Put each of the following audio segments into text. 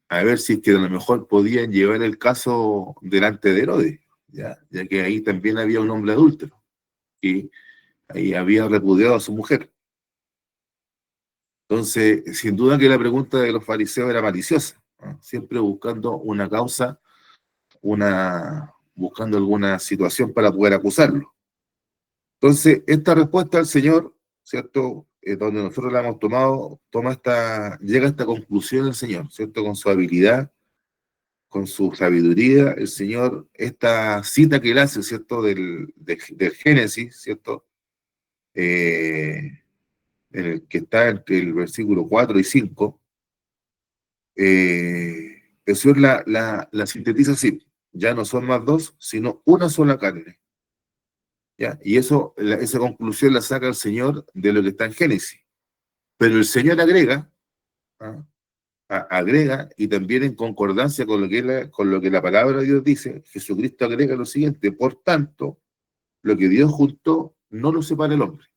a ver si es que a lo mejor podían llevar el caso delante de Herodes, ya que ahí también había un hombre adúltero y ahí había repudiado a su mujer. Entonces, sin duda que la pregunta de los fariseos era maliciosa, ¿no? Siempre buscando una causa, buscando alguna situación para poder acusarlo. Entonces, esta respuesta al Señor, ¿cierto? Donde nosotros la hemos tomado, llega a esta conclusión el Señor, ¿cierto? Con su habilidad, con su sabiduría, el Señor, esta cita que él hace, ¿cierto? Del Génesis, ¿cierto? En el que está entre el versículo 4 y 5, el Señor la sintetiza así: ya no son más dos, sino una sola carne. ¿Ya? Y esa conclusión la saca el Señor de lo que está en Génesis. Pero el Señor agrega, ¿ah? Agrega, y también en concordancia con lo que la palabra de Dios dice, Jesucristo agrega lo siguiente: por tanto, lo que Dios juntó, no lo separa el hombre.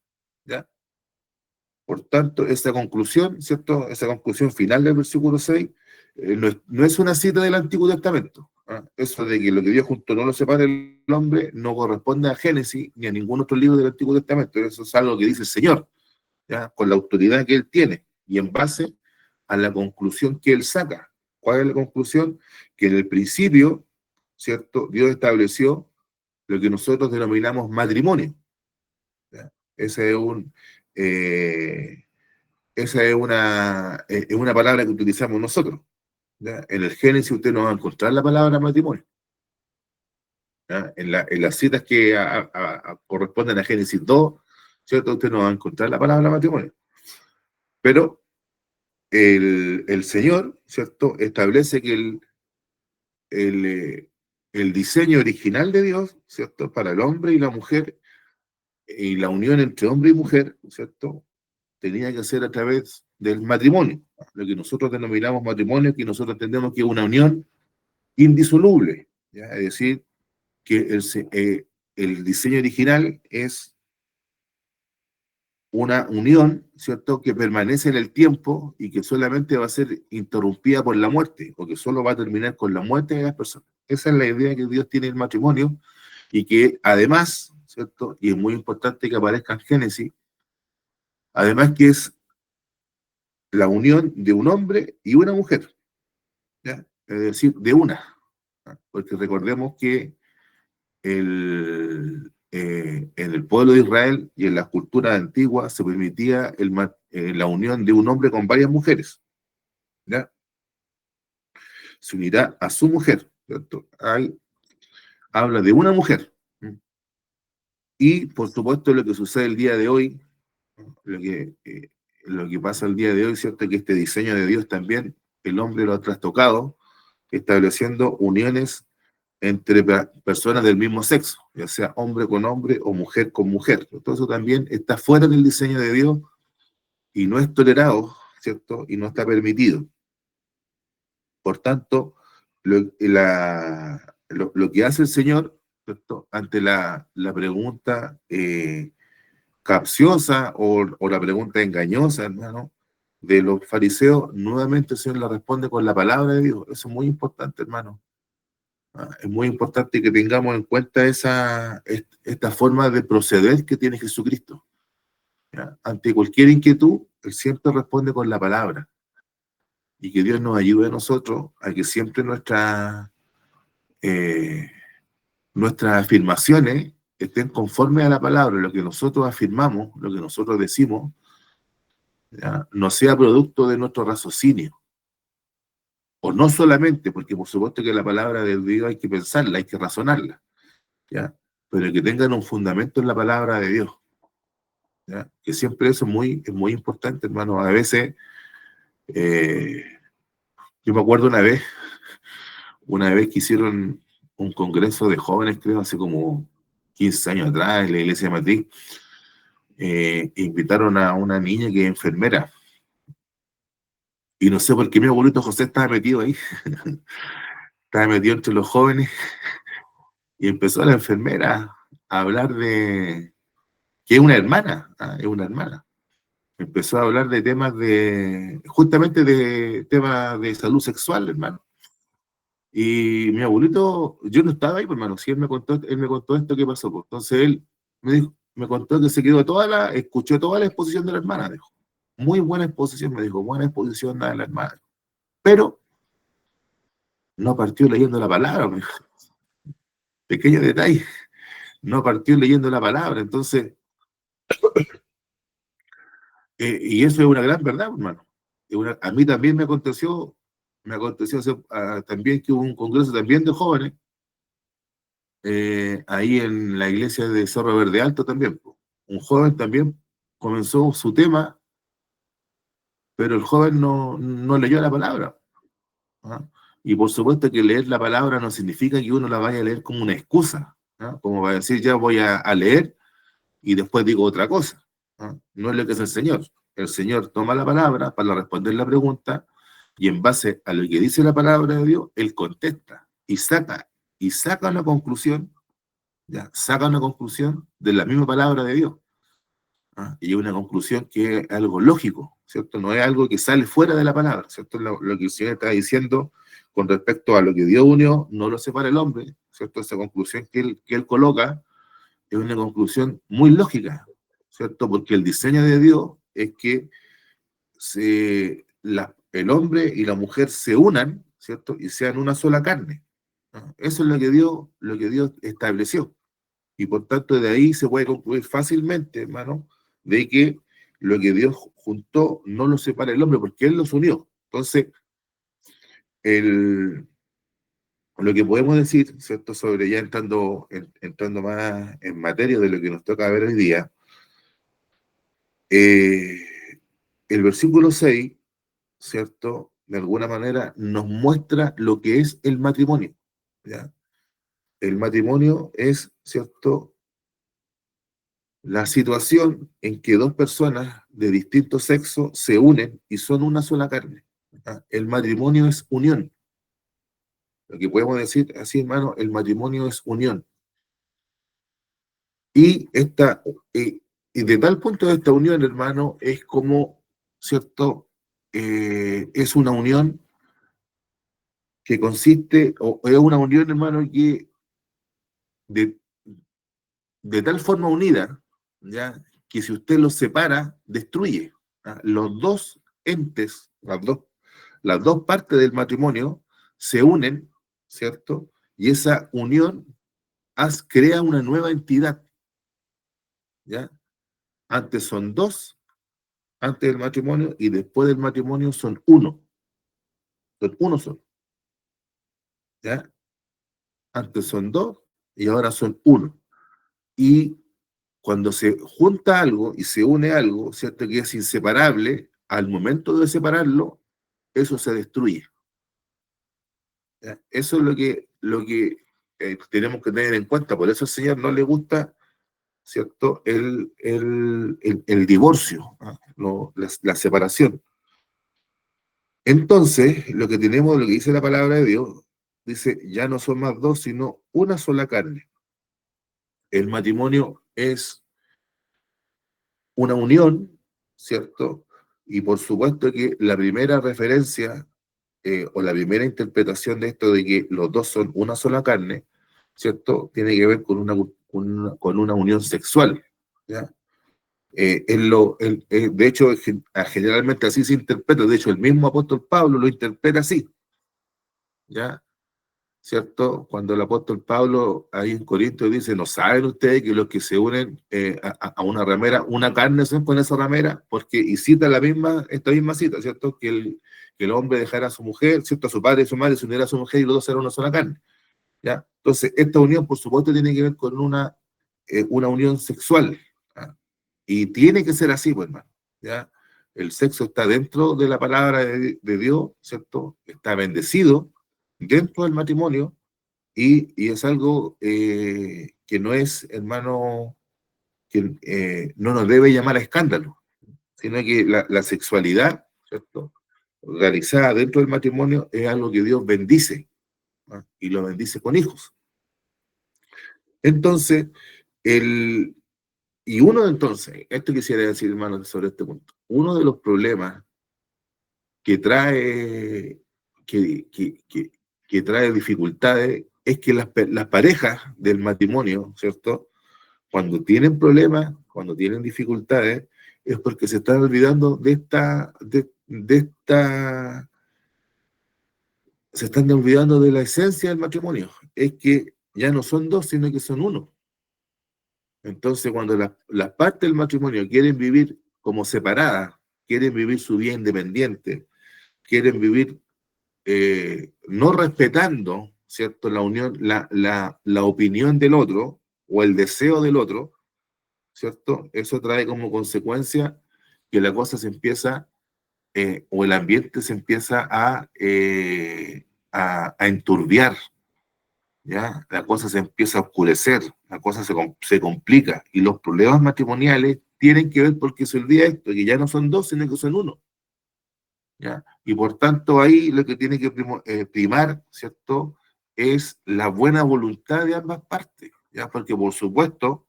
¿Ya? Por tanto, esa conclusión, ¿cierto? Esa conclusión final del versículo 6, no es una cita del Antiguo Testamento. Eso de que lo que Dios juntó no lo separa el hombre no corresponde a Génesis ni a ningún otro libro del Antiguo Testamento. Eso es algo que dice el Señor, ¿ya? Con la autoridad que Él tiene y en base a la conclusión que Él saca. ¿Cuál es la conclusión? Que en el principio, ¿cierto? Dios estableció lo que nosotros denominamos matrimonio. ¿Ya? Ese es un... esa es una palabra que utilizamos nosotros, ¿ya? En el Génesis usted no va a encontrar la palabra matrimonio, ¿ya? En las citas que corresponden a Génesis 2, ¿cierto? Usted no va a encontrar la palabra matrimonio. Pero el Señor, ¿cierto? Establece que el diseño original de Dios, ¿cierto? Para el hombre y la mujer, y la unión entre hombre y mujer, ¿cierto? Tenía que ser a través del matrimonio, lo que nosotros denominamos matrimonio, que nosotros entendemos que es una unión indisoluble, ¿ya? Es decir, que el diseño original es una unión, ¿cierto?, que permanece en el tiempo y que solamente va a ser interrumpida por la muerte, o que solo va a terminar con la muerte de las personas. Esa es la idea que Dios tiene del matrimonio, y que además, ¿cierto?, y es muy importante que aparezca en Génesis, además que es la unión de un hombre y una mujer, ¿ya? Es decir, de una, ¿ya? Porque recordemos que en el pueblo de Israel y en las culturas antiguas se permitía la unión de un hombre con varias mujeres, ¿ya? Se unirá a su mujer, ¿cierto? Ahí habla de una mujer. Y, por supuesto, lo que sucede el día de hoy, lo que pasa el día de hoy, ¿cierto? Que este diseño de Dios también, el hombre lo ha trastocado, estableciendo uniones entre personas del mismo sexo, ya sea hombre con hombre o mujer con mujer. Todo eso también está fuera del diseño de Dios y no es tolerado, ¿cierto? Y no está permitido. Por tanto, lo que hace el Señor, ¿cierto?, ante la pregunta capciosa o la pregunta engañosa, hermano, de los fariseos, nuevamente el Señor la responde con la palabra de Dios. Eso es muy importante, hermano. Es muy importante que tengamos en cuenta esta forma de proceder que tiene Jesucristo, ¿ya? Ante cualquier inquietud, Él siempre responde con la palabra. Y que Dios nos ayude a nosotros a que siempre eh, nuestras afirmaciones estén conformes a la palabra, lo que nosotros afirmamos, lo que nosotros decimos, ¿ya?, no sea producto de nuestro raciocinio. O no solamente, porque por supuesto que la palabra de Dios hay que pensarla, hay que razonarla, ¿ya? Pero que tengan un fundamento en la palabra de Dios, ¿ya? Que siempre eso es muy importante, hermano. A veces, eh, yo me acuerdo una vez que hicieron un congreso de jóvenes, creo, hace como 15 años atrás, en la iglesia de Madrid, invitaron a una niña que es enfermera, y no sé por qué mi abuelito José estaba metido ahí, estaba metido entre los jóvenes, y empezó la enfermera a hablar de que es una hermana, es una hermana. empezó a hablar de temas justamente de temas de salud sexual, hermano. Y mi abuelito, yo no estaba ahí, pues, hermano, si él me contó esto que pasó, pues. Entonces él me contó que se quedó escuchó toda la exposición de la hermana, dijo. Muy buena exposición, me dijo, buena exposición de la hermana. Pero no partió leyendo la palabra, me dijo. Pequeño detalle, no partió leyendo la palabra. Entonces, y eso es una gran verdad, hermano. A mí también me aconteció también que hubo un congreso también de jóvenes, ahí en la iglesia de Cerro Verde Alto también. Un joven también comenzó su tema, pero el joven no leyó la palabra. ¿Ah? Y por supuesto que leer la palabra no significa que uno la vaya a leer como una excusa, ¿ah? Como va a decir, ya voy a leer y después digo otra cosa. ¿Ah? No es lo que es el Señor. El Señor toma la palabra para responder la pregunta y en base a lo que dice la palabra de Dios, Él contesta y saca una conclusión, ya, saca una conclusión de la misma palabra de Dios. ¿Ah? Y una conclusión que es algo lógico, ¿cierto? No es algo que sale fuera de la palabra, ¿cierto? Lo que el Señor está diciendo con respecto a lo que Dios unió, no lo separa el hombre, ¿cierto? Esa conclusión que él coloca es una conclusión muy lógica, ¿cierto? Porque el diseño de Dios es que el hombre y la mujer se unan, ¿cierto? Y sean una sola carne. ¿No? Eso es lo que Dios estableció. Y por tanto, de ahí se puede concluir fácilmente, hermano, de que lo que Dios juntó no lo separa el hombre, porque Él los unió. Entonces, el, lo que podemos decir, ¿cierto? Sobre ya entrando más en materia de lo que nos toca ver hoy día, eh, el versículo 6, ¿cierto? De alguna manera nos muestra lo que es el matrimonio, ¿ya? El matrimonio es, ¿cierto? La situación en que dos personas de distinto sexo se unen y son una sola carne. ¿Ya? El matrimonio es unión. Lo que podemos decir así, hermano, el matrimonio es unión. Y, y de tal punto de esta unión, hermano, es como, ¿cierto? Es una unión que consiste, o es una unión, hermano, que de, de tal forma unida, ¿ya? Que si usted los separa, destruye. ¿Ah? Los dos entes, las dos partes del matrimonio se unen, ¿cierto? Y esa unión crea una nueva entidad, ¿ya? Antes son dos, antes del matrimonio, y después del matrimonio son uno son, ¿ya? Antes son dos y ahora son uno. Y cuando se junta algo y se une algo, ¿cierto? Que es inseparable, al momento de separarlo, eso se destruye. ¿Ya? Eso es tenemos que tener en cuenta. Por eso al Señor no le gusta, ¿cierto? El divorcio, ¿ah? La separación. Entonces, lo que dice la palabra de Dios, dice, ya no son más dos, sino una sola carne. El matrimonio es una unión, ¿cierto? Y por supuesto que la primera referencia o la primera interpretación de esto de que los dos son una sola carne, ¿cierto? Tiene que ver con con una unión sexual, ¿ya? De hecho, generalmente así se interpreta, de hecho, el mismo apóstol Pablo lo interpreta así, ¿ya? ¿Cierto? Cuando el apóstol Pablo ahí en Corinto dice, ¿no saben ustedes que los que se unen a una ramera, una carne son con esa ramera? Porque, y cita esta misma cita, ¿cierto? Que el hombre dejara a su mujer, ¿cierto? A su padre y su madre, se uniera a su mujer y los dos eran una sola carne, ¿ya? Entonces, esta unión, por supuesto, tiene que ver con una unión sexual, ¿ya? Y tiene que ser así, pues, hermano, ¿ya? El sexo está dentro de la palabra de Dios, ¿cierto? Está bendecido dentro del matrimonio y es algo que no es, hermano, que no nos debe llamar a escándalo, sino que la sexualidad, ¿cierto? Realizada dentro del matrimonio es algo que Dios bendice, ¿no? Y lo bendice con hijos. Entonces, el, Y uno entonces, esto quisiera decir, hermano, sobre este punto, uno de los problemas que trae, que trae dificultades es que las parejas del matrimonio, ¿cierto? Cuando tienen problemas, cuando tienen dificultades, es porque se están olvidando se están olvidando de la esencia del matrimonio. Es que ya no son dos, sino que son uno. Entonces, cuando las partes del matrimonio quieren vivir como separadas, quieren vivir su vida independiente, quieren vivir no respetando, ¿cierto?, la unión, la opinión del otro o el deseo del otro, ¿cierto? Eso trae como consecuencia que la cosa se empieza, o el ambiente se empieza a enturbiar, ¿ya? La cosa se empieza a oscurecer, la cosa se complica, y los problemas matrimoniales tienen que ver porque se olvida esto, que ya no son dos, sino que son uno, ¿ya? Y por tanto ahí lo que tiene que primar, ¿cierto?, es la buena voluntad de ambas partes, ¿ya? Porque por supuesto,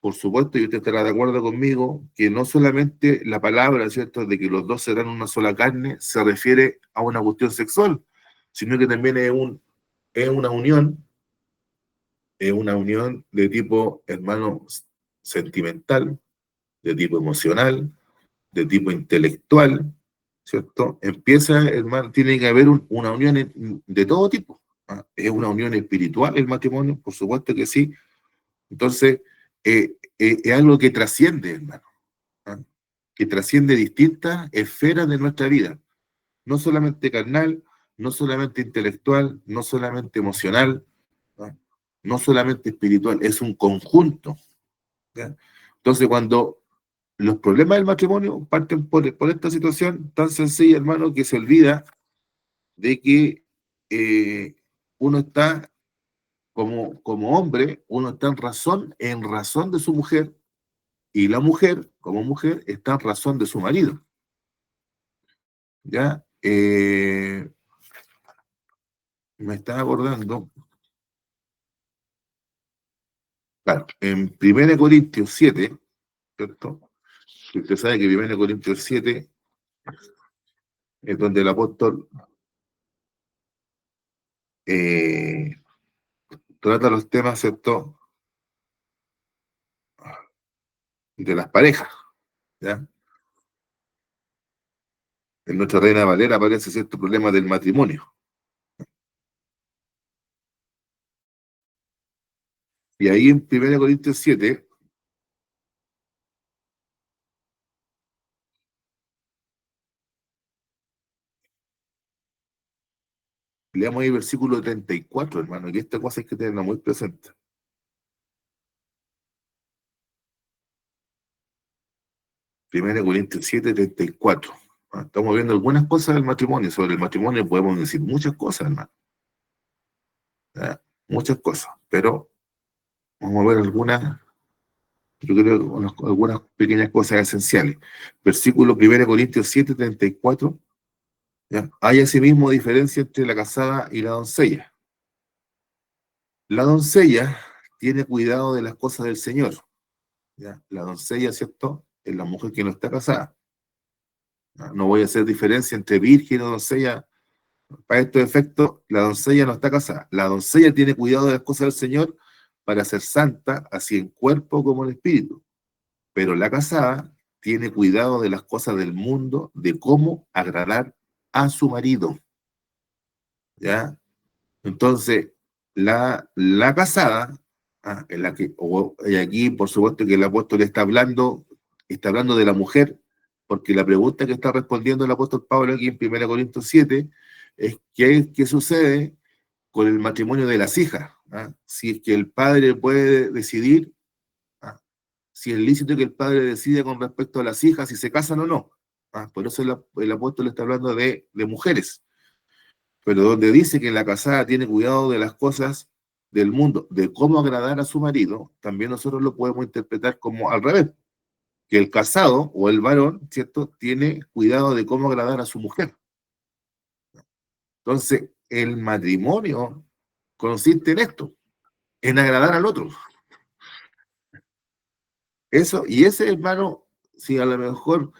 y usted estará de acuerdo conmigo, que no solamente la palabra, ¿cierto?, de que los dos serán una sola carne, se refiere a una cuestión sexual, sino que también es una unión, es una unión de tipo, hermano, sentimental, de tipo emocional, de tipo intelectual, ¿cierto? Empieza, hermano, tiene que haber una unión de todo tipo. ¿Ah? Es una unión espiritual el matrimonio, por supuesto que sí. Entonces, es algo que trasciende, hermano, ¿ah? Que trasciende distintas esferas de nuestra vida, no solamente carnal, no solamente intelectual, no solamente emocional, ¿ah? No solamente espiritual, es un conjunto, ¿ya? Entonces, cuando los problemas del matrimonio parten por esta situación tan sencilla, hermano, que se olvida de que eh, uno está como hombre, uno está en razón de su mujer, y la mujer, como mujer, está en razón de su marido. ¿Ya? Me estaba acordando, claro, en 1 Corintios 7, ¿cierto? Usted sabe que 1 Corintios 7 es donde el apóstol eh, trata los temas, ¿cierto?, de las parejas, ¿ya? En nuestra Reina Valera aparece cierto problema del matrimonio. Y ahí en 1 Corintios 7, leamos ahí versículo 34, hermano, que esta cosa hay que tenerla muy presente. 1 Corintios 7, 34. Estamos viendo algunas cosas del matrimonio. Sobre el matrimonio podemos decir muchas cosas, hermano. ¿Ya? Muchas cosas. Pero vamos a ver algunas, yo creo, algunas pequeñas cosas esenciales. Versículo 1 Corintios 7, 34. ¿Ya? Hay asimismo diferencia entre la casada y la doncella. La doncella tiene cuidado de las cosas del Señor. ¿Ya? La doncella, ¿cierto?, es la mujer que no está casada. ¿Ya? No voy a hacer diferencia entre virgen o doncella. Para estos efectos, la doncella no está casada. La doncella tiene cuidado de las cosas del Señor para ser santa, así en cuerpo como en espíritu. Pero la casada tiene cuidado de las cosas del mundo, de cómo agradar a su marido. ¿Ya? Entonces, la casada, en la que, y aquí por supuesto que el apóstol está hablando de la mujer, porque la pregunta que está respondiendo el apóstol Pablo aquí en 1 Corintios 7 es qué sucede con el matrimonio de las hijas. ¿Ah? Si es que el padre puede decidir, ¿ah?, si es lícito que el padre decida con respecto a las hijas si se casan o no. ¿Ah? Por eso el apóstol está hablando de mujeres, pero donde dice que la casada tiene cuidado de las cosas del mundo, de cómo agradar a su marido, también nosotros lo podemos interpretar como al revés, que el casado o el varón, ¿cierto?, tiene cuidado de cómo agradar a su mujer. Entonces, el matrimonio consiste en esto, en agradar al otro. Eso, y ese, hermano, si a lo mejor,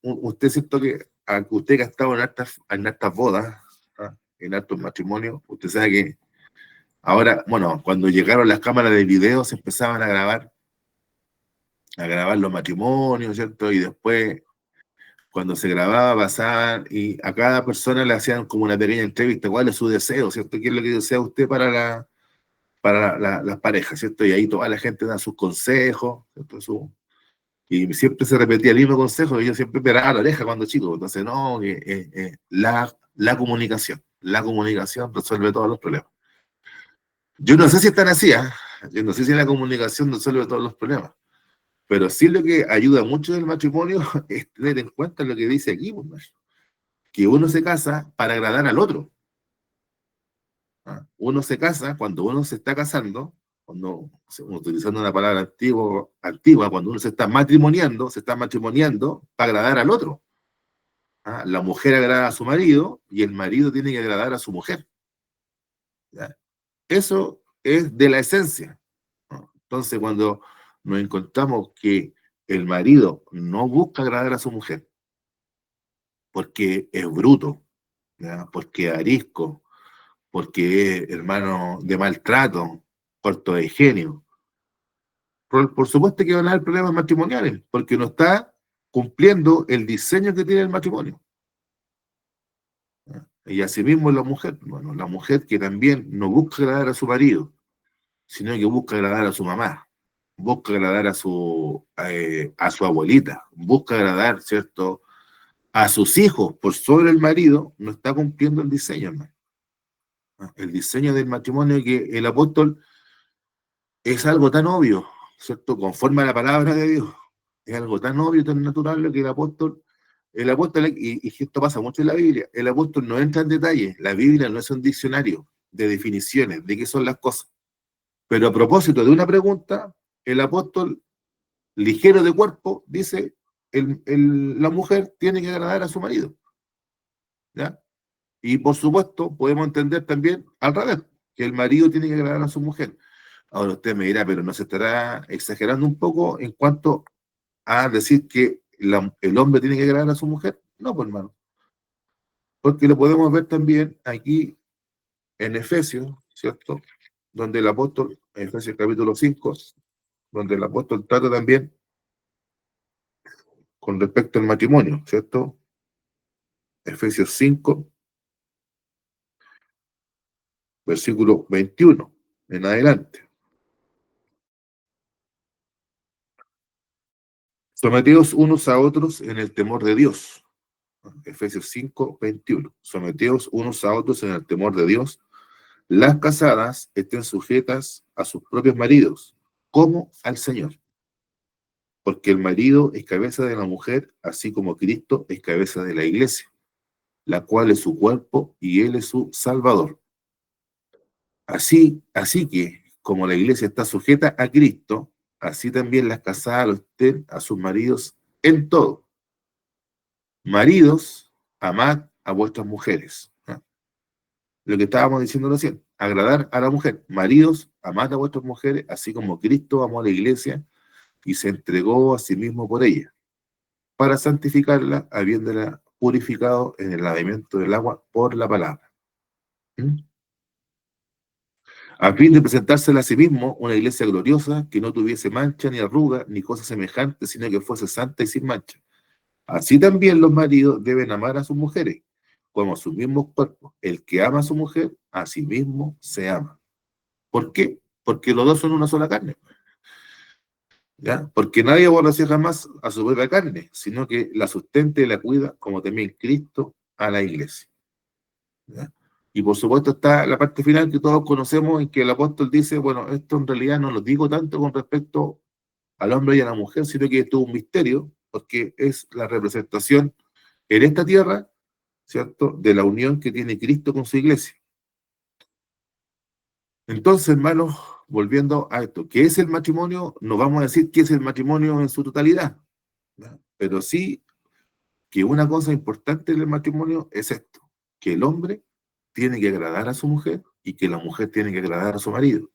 usted siento que, usted que ha estado en hartas bodas, ¿ah? En hartos matrimonios, usted sabe que ahora, bueno, cuando llegaron las cámaras de video se empezaban a grabar los matrimonios, ¿cierto? Y después, cuando se grababa, pasaban y a cada persona le hacían como una pequeña entrevista, cuál es su deseo, ¿cierto? ¿Qué es lo que desea usted para las parejas, ¿cierto? Y ahí toda la gente da sus consejos, ¿cierto? Y siempre se repetía el mismo consejo que yo siempre esperaba a la oreja cuando chico. Entonces, no, la comunicación resuelve todos los problemas. Yo no sé si están así, ¿eh? Yo no sé si la comunicación resuelve todos los problemas, pero sí lo que ayuda mucho en el matrimonio es tener en cuenta lo que dice aquí, pues, que uno se casa para agradar al otro. ¿Ah? Uno se casa, cuando uno se está casando, cuando, utilizando una palabra antigua, cuando uno se está matrimoniando para agradar al otro. ¿Ah? La mujer agrada a su marido y el marido tiene que agradar a su mujer. ¿Ya? Eso es de la esencia, ¿no? Entonces, cuando nos encontramos que el marido no busca agradar a su mujer porque es bruto, ¿ya? Porque es arisco, porque es hermano de maltrato, corto de genio, por supuesto que van a haber problemas matrimoniales, porque no está cumpliendo el diseño que tiene el matrimonio. Y asimismo la mujer, bueno, la mujer que también no busca agradar a su marido, sino que busca agradar a su mamá, busca agradar a su abuelita, busca agradar, ¿cierto?, a sus hijos por sobre el marido, no está cumpliendo el diseño, hermano. El diseño del matrimonio que el apóstol es algo tan obvio, ¿cierto?, conforme a la palabra de Dios. Es algo tan obvio, tan natural lo que el apóstol, y esto pasa mucho en la Biblia, el apóstol no entra en detalle. La Biblia no es un diccionario de definiciones de qué son las cosas. Pero a propósito de una pregunta, el apóstol, ligero de cuerpo, dice, la mujer tiene que agradar a su marido, ¿ya? Y por supuesto, podemos entender también al revés, que el marido tiene que agradar a su mujer. Ahora usted me dirá, pero ¿no se estará exagerando un poco en cuanto a decir que el hombre tiene que agradar a su mujer? No, pues hermano, porque lo podemos ver también aquí en Efesios, ¿cierto? Donde el apóstol, en Efesios capítulo 5, donde el apóstol trata también con respecto al matrimonio, ¿cierto? Efesios 5, versículo 21 en adelante. Someteos unos a otros en el temor de Dios. Efesios 5, 21. Someteos unos a otros en el temor de Dios. Las casadas estén sujetas a sus propios maridos, como al Señor. Porque el marido es cabeza de la mujer, así como Cristo es cabeza de la iglesia, la cual es su cuerpo y él es su salvador. Así que, como la iglesia está sujeta a Cristo, así también las casadas lo estén a sus maridos en todo. Maridos, amad a vuestras mujeres, ¿no? Lo que estábamos diciendo recién, agradar a la mujer. Maridos, amad a vuestras mujeres, así como Cristo amó a la iglesia y se entregó a sí mismo por ella, para santificarla, habiéndola purificado en el lavamiento del agua por la palabra. ¿Mm? A fin de presentársela a sí mismo una iglesia gloriosa, que no tuviese mancha ni arruga, ni cosa semejante, sino que fuese santa y sin mancha. Así también los maridos deben amar a sus mujeres, como a sus mismos cuerpos. El que ama a su mujer, a sí mismo se ama. ¿Por qué? Porque los dos son una sola carne, ¿ya? Porque nadie aborreció jamás a su propia carne, sino que la sustenta y la cuida, como también Cristo a la iglesia, ¿ya? Y por supuesto está la parte final que todos conocemos, en que el apóstol dice, bueno, esto en realidad no lo digo tanto con respecto al hombre y a la mujer, sino que esto es un misterio, porque es la representación en esta tierra, ¿cierto?, de la unión que tiene Cristo con su iglesia. Entonces, hermanos, volviendo a esto, ¿qué es el matrimonio? No vamos a decir qué es el matrimonio en su totalidad, ¿ya? Pero sí que una cosa importante del matrimonio es esto, que el hombre tiene que agradar a su mujer y que la mujer tiene que agradar a su marido.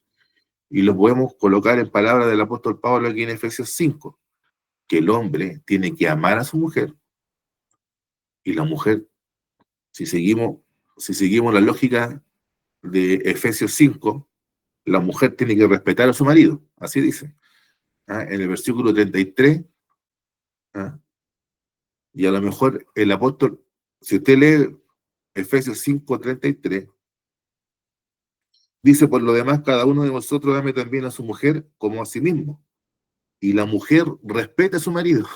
Y lo podemos colocar en palabras del apóstol Pablo aquí en Efesios 5, que el hombre tiene que amar a su mujer, y la mujer, si seguimos, si seguimos la lógica de Efesios 5, la mujer tiene que respetar a su marido, así dice. ¿Ah? En el versículo 33, ¿ah? Y a lo mejor el apóstol, si usted lee Efesios 5:33, dice, por lo demás, cada uno de vosotros ame también a su mujer como a sí mismo, y la mujer respeta a su marido.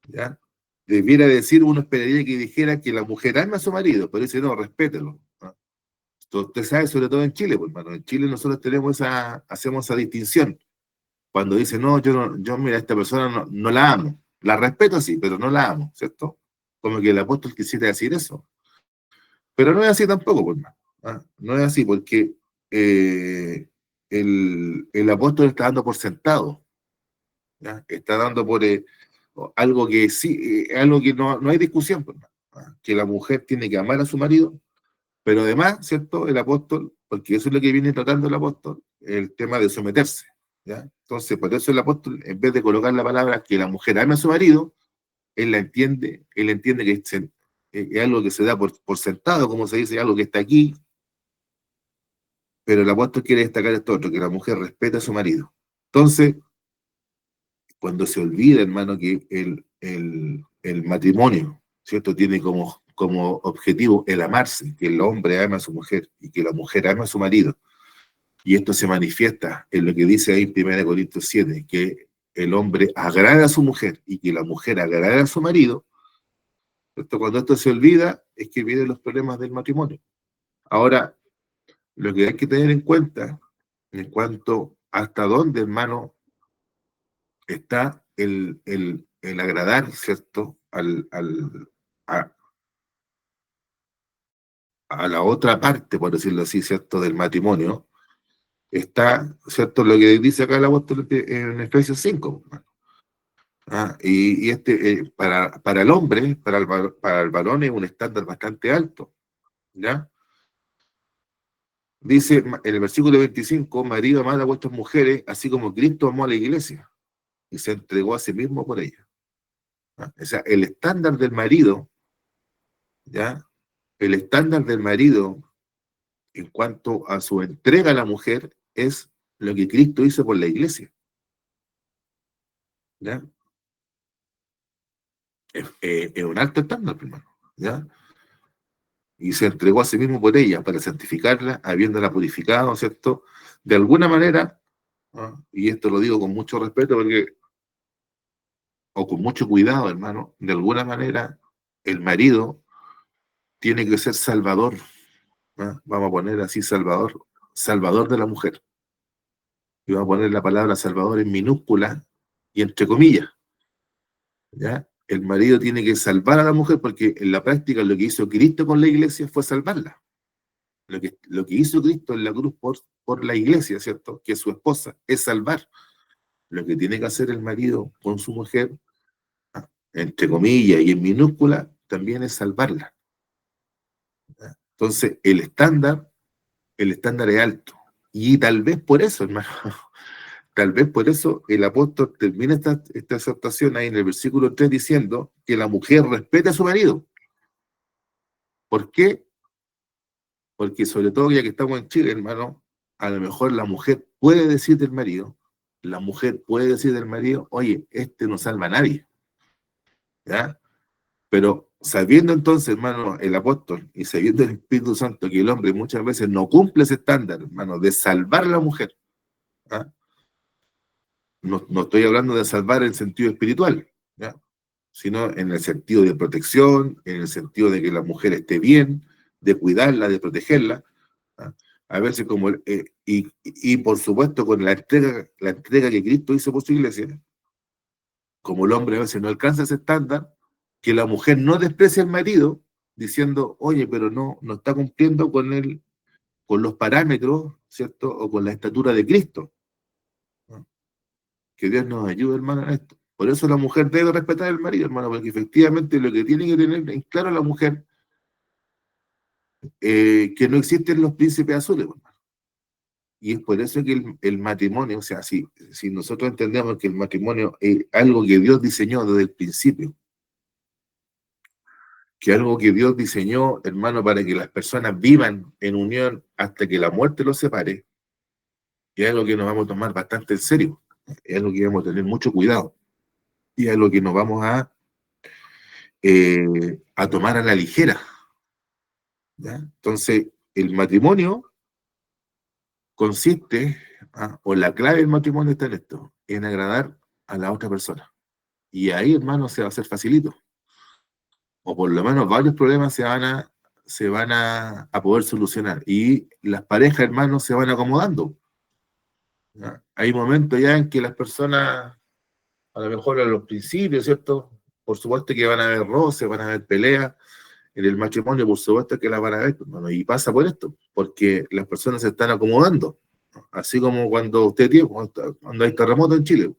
¿Ya? Debiera decir, uno esperaría que dijera que la mujer ama a su marido, pero dice, no, respételo. ¿No? Usted sabe, sobre todo en Chile, pues, hermano, en Chile nosotros hacemos esa distinción. Cuando dice, no, yo mira, esta persona no la amo. La respeto sí, pero no la amo, ¿cierto? Como que el apóstol quisiera decir eso. Pero no es así tampoco, pues, hermano. ¿Ah? No es así, porque el apóstol está dando por sentado, ¿ya? Está dando por algo que sí, algo que no hay discusión, pues, hermano. ¿Ah? Que la mujer tiene que amar a su marido, pero además, ¿cierto? El apóstol, porque eso es lo que viene tratando el apóstol, el tema de someterse, ¿ya? Entonces, por eso el apóstol, en vez de colocar la palabra que la mujer ame a su marido, él entiende que es algo que se da por sentado, como se dice, algo que está aquí, pero el apóstol quiere destacar esto otro, que la mujer respeta a su marido. Entonces, cuando se olvida, hermano, que el matrimonio, ¿cierto? Tiene como objetivo el amarse, que el hombre ama a su mujer y que la mujer ama a su marido. Y esto se manifiesta en lo que dice ahí en 1 Corintios 7, que el hombre agrada a su mujer y que la mujer agrada a su marido. ¿Cierto? Cuando esto se olvida, es que vienen los problemas del matrimonio. Ahora, lo que hay que tener en cuenta, en cuanto hasta dónde, hermano, está el agradar, ¿cierto? A, a la otra parte, por decirlo así, ¿cierto? Del matrimonio, está, ¿cierto? Lo que dice acá el apóstol en Efesios 5. ¿Ah? Para el hombre, para el varón es un estándar bastante alto, ¿ya? Dice en el versículo 25, marido, amad a vuestras mujeres, así como Cristo amó a la iglesia y se entregó a sí mismo por ella. ¿Ah? O sea, el estándar del marido, ¿ya? El estándar del marido en cuanto a su entrega a la mujer es lo que Cristo hizo por la iglesia, ¿ya? Es un alto estándar, hermano, ¿ya? Y se entregó a sí mismo por ella para santificarla, habiéndola purificado, ¿cierto? De alguna manera, ¿no? Y esto lo digo con mucho respeto porque, o con mucho cuidado, hermano, de alguna manera el marido tiene que ser salvador, ¿no? Vamos a poner así salvador, salvador de la mujer. Y vamos a poner la palabra salvador en minúscula y entre comillas, ¿ya? El marido tiene que salvar a la mujer porque en la práctica lo que hizo Cristo con la iglesia fue salvarla. Lo que hizo Cristo en la cruz por la iglesia, ¿cierto? Que es su esposa, es salvar. Lo que tiene que hacer el marido con su mujer, entre comillas y en minúscula, también es salvarla. ¿Ya? Entonces, el estándar es alto. Y tal vez por eso, hermano, tal vez por eso el apóstol termina esta exhortación ahí en el versículo 3 diciendo que la mujer respete a su marido. ¿Por qué? Porque sobre todo ya que estamos en Chile, hermano, a lo mejor la mujer puede decir del marido, oye, este no salva a nadie, ¿ya? Pero sabiendo entonces, hermano, el apóstol y sabiendo el Espíritu Santo que el hombre muchas veces no cumple ese estándar, hermano, de salvar a la mujer, ¿ya? No estoy hablando de salvar en el sentido espiritual, ¿ya? Sino en el sentido de protección, en el sentido de que la mujer esté bien, de cuidarla, de protegerla. ¿Ah? A veces como, y por supuesto con la entrega que Cristo hizo por su iglesia, como el hombre a veces no alcanza ese estándar, que la mujer no desprecie al marido diciendo, oye, pero no está cumpliendo con los parámetros, ¿cierto? O con la estatura de Cristo. ¿No? Que Dios nos ayude, hermano, en esto. Por eso la mujer debe respetar al marido, hermano, porque efectivamente lo que tiene que tener en claro la mujer, que no existen los príncipes azules, hermano. Y es por eso que el matrimonio, o sea, si nosotros entendemos que el matrimonio es algo que Dios diseñó desde el principio, que algo que Dios diseñó, hermano, para que las personas vivan en unión hasta que la muerte los separe, es algo que nos vamos a tomar bastante en serio, es algo que vamos a tener mucho cuidado, y es algo que nos vamos a tomar a la ligera, ¿ya? Entonces, el matrimonio consiste, o la clave del matrimonio está en esto, en agradar a la otra persona. Y ahí, hermano, se va a hacer facilito. O por lo menos varios problemas se van a poder solucionar. Y las parejas, hermanos, se van acomodando. ¿Ya? Hay momentos ya en que las personas, a lo mejor a los principios, ¿cierto? Por supuesto que van a haber roces, van a haber peleas. En el matrimonio, por supuesto que las van a ver, hermano. Y pasa por esto, porque las personas se están acomodando. Así como cuando usted tiene, cuando hay terremoto en Chile,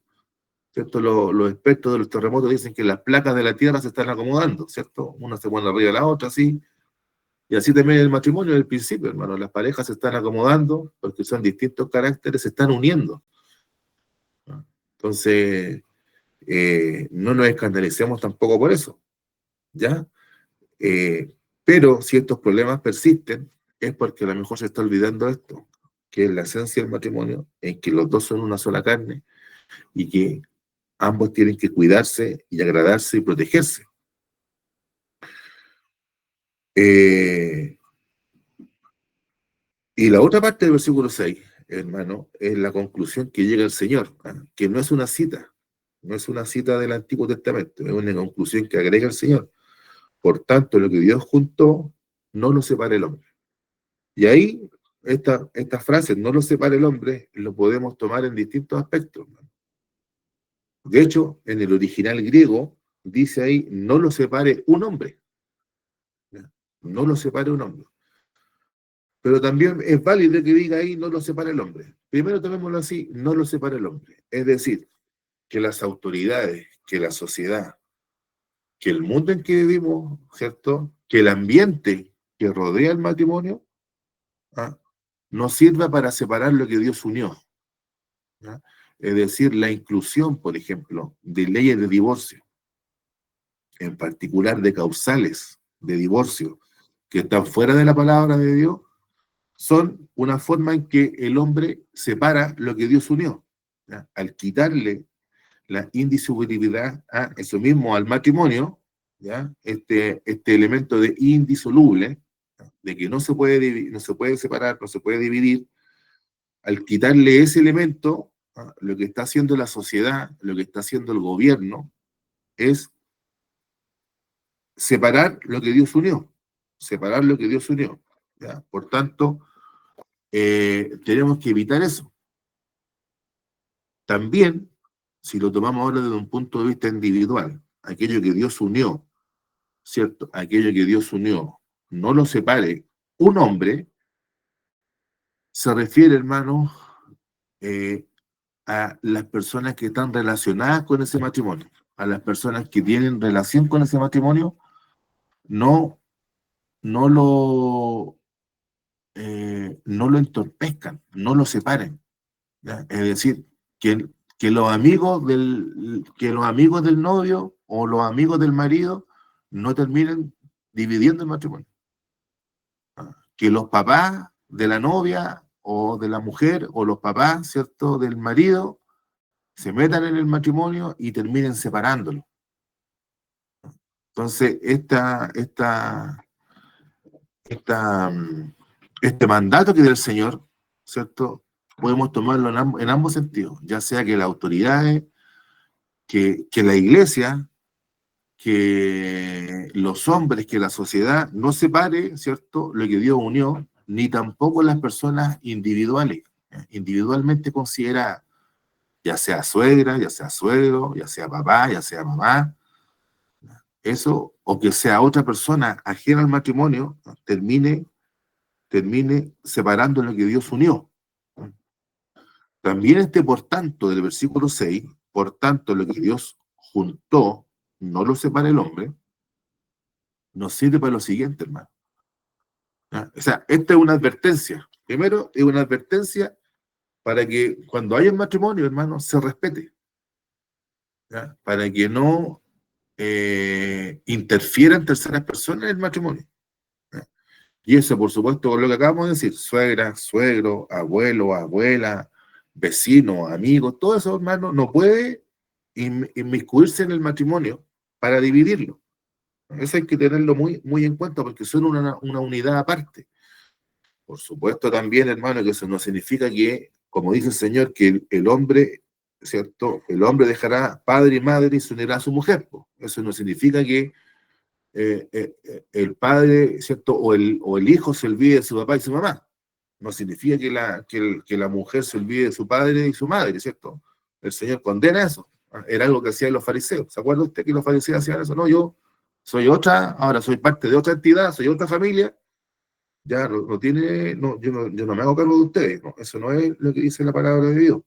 ¿cierto? Los expertos de los terremotos dicen que las placas de la Tierra se están acomodando, ¿cierto? Una se pone arriba de la otra, así. Y así también el matrimonio del principio, hermano. Las parejas se están acomodando porque son distintos caracteres, se están uniendo, ¿no? Entonces, no nos escandalicemos tampoco por eso, ¿ya? Eh, pero si estos problemas persisten, es porque a lo mejor se está olvidando esto, que es la esencia del matrimonio, en que los dos son una sola carne y que ambos tienen que cuidarse y agradarse y protegerse. Eh, y la otra parte del versículo 6, hermano, es la conclusión que llega el Señor, que no es una cita, no es una cita del Antiguo Testamento, es una conclusión que agrega el Señor. Por tanto, lo que Dios juntó, no lo separa el hombre. Y ahí, esta frase, no lo separa el hombre, lo podemos tomar en distintos aspectos, hermano. De hecho, en el original griego, dice ahí, no lo separe un hombre, ¿ya? No lo separe un hombre. Pero también es válido que diga ahí, no lo separa el hombre. Primero tomémoslo así, no lo separa el hombre. Es decir, que las autoridades, que la sociedad, que el mundo en que vivimos, ¿cierto? Que el ambiente que rodea el matrimonio, ¿ah? No sirva para separar lo que Dios unió, ¿ya? Es decir, la inclusión, por ejemplo, de leyes de divorcio, en particular de causales de divorcio, que están fuera de la palabra de Dios, son una forma en que el hombre separa lo que Dios unió, ¿ya? Al quitarle la indisolubilidad a eso mismo al matrimonio, ¿ya? Este elemento de indisoluble, ¿ya? De que no se puede no se puede separar, no se puede dividir, al quitarle ese elemento, ¿ya? Lo que está haciendo la sociedad, lo que está haciendo el gobierno, es separar lo que Dios unió, separar lo que Dios unió, ¿ya? Por tanto, tenemos que evitar eso. También, si lo tomamos ahora desde un punto de vista individual, aquello que Dios unió, ¿cierto? Aquello que Dios unió, no lo separe un hombre, se refiere, hermano, eh, a las personas que están relacionadas con ese matrimonio, a las personas que tienen relación con ese matrimonio, no, no lo, no lo entorpezcan, no lo separen, ¿ya? Es decir, que los amigos del novio o los amigos del marido no terminen dividiendo el matrimonio. Que los papás de la novia o de la mujer o los papás, ¿cierto?, del marido se metan en el matrimonio y terminen separándolo. Entonces, este mandato que da el Señor, ¿cierto?, podemos tomarlo en ambos sentidos, ya sea que las autoridades, que la iglesia, que los hombres, que la sociedad no separe, ¿cierto?, lo que Dios unió, ni tampoco las personas individuales, individualmente consideradas, ya sea suegra, ya sea suegro, ya sea papá, ya sea mamá, eso, o que sea otra persona ajena al matrimonio, termine separando lo que Dios unió. También por tanto, del versículo 6, por tanto, lo que Dios juntó, no lo separa el hombre, nos sirve para lo siguiente, hermano. ¿Ya? O sea, esta es una advertencia. Primero, es una advertencia para que cuando haya un matrimonio, hermano, se respete, ¿ya? Para que no interfieran terceras personas en el matrimonio, ¿ya? Y eso, por supuesto, con lo que acabamos de decir, suegra, suegro, abuelo, abuela, vecino, amigo, todo eso, hermano, no puede inmiscuirse en el matrimonio para dividirlo. Eso hay que tenerlo muy, muy en cuenta porque son una unidad aparte. Por supuesto también, hermano, que eso no significa que, como dice el Señor, que el hombre, ¿cierto? El hombre dejará padre y madre y se unirá a su mujer, po. Eso no significa que el padre, ¿cierto? O el hijo se olvide de su papá y su mamá. No significa que la mujer se olvide de su padre y su madre, ¿cierto? El Señor condena eso. Era algo que hacían los fariseos. ¿Se acuerda usted que los fariseos hacían eso? No, yo soy otra, ahora soy parte de otra entidad, soy otra familia, ya no tiene, no, yo no me hago cargo de ustedes, ¿no? Eso no es lo que dice la palabra de Dios.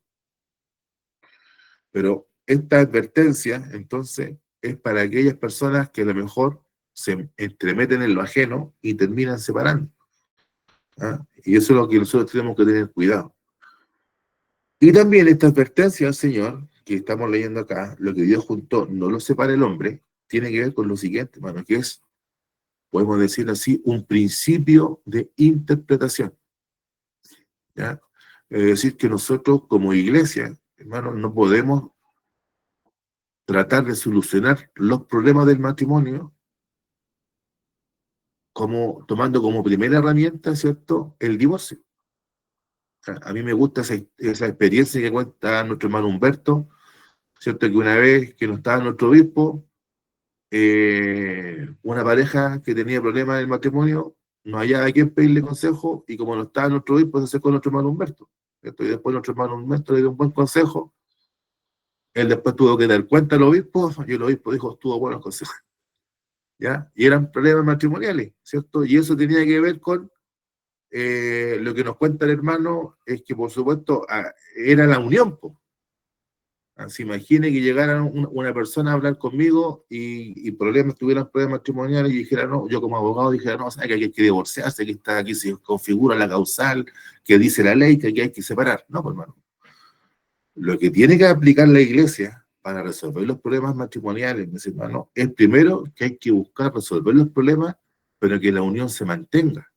Pero esta advertencia, entonces, es para aquellas personas que a lo mejor se entremeten en lo ajeno y terminan separando, ¿ah? Y eso es lo que nosotros tenemos que tener cuidado. Y también esta advertencia al Señor, que estamos leyendo acá, lo que Dios juntó, no lo separa el hombre, tiene que ver con lo siguiente, hermano, que es, podemos decir así, un principio de interpretación, ¿ya? Es decir, que nosotros como iglesia, hermano, no podemos tratar de solucionar los problemas del matrimonio como, tomando como primera herramienta, ¿cierto?, el divorcio. O sea, a mí me gusta esa experiencia que cuenta nuestro hermano Humberto, ¿cierto?, que una vez que no estaba nuestro obispo, una pareja que tenía problemas en el matrimonio, no hallaba a quién pedirle consejo, y como no estaba nuestro obispo, se acercó a nuestro hermano Humberto, ¿cierto? Y después nuestro hermano Humberto le dio un buen consejo. Él después tuvo que dar cuenta al obispo, y el obispo dijo, estuvo buenos consejos, ¿ya? Y eran problemas matrimoniales, ¿cierto? Y eso tenía que ver con lo que nos cuenta el hermano, es que por supuesto era la unión, po. Se imagine que llegara una persona a hablar conmigo y tuvieran problemas matrimoniales y dijera, no, yo como abogado dijera, no, sabe que hay que divorciarse, que está aquí se configura la causal, que dice la ley, que aquí hay que separar. No, pues hermano. Lo que tiene que aplicar la iglesia para resolver los problemas matrimoniales, mis hermanos, es primero que hay que buscar resolver los problemas, pero que la unión se mantenga.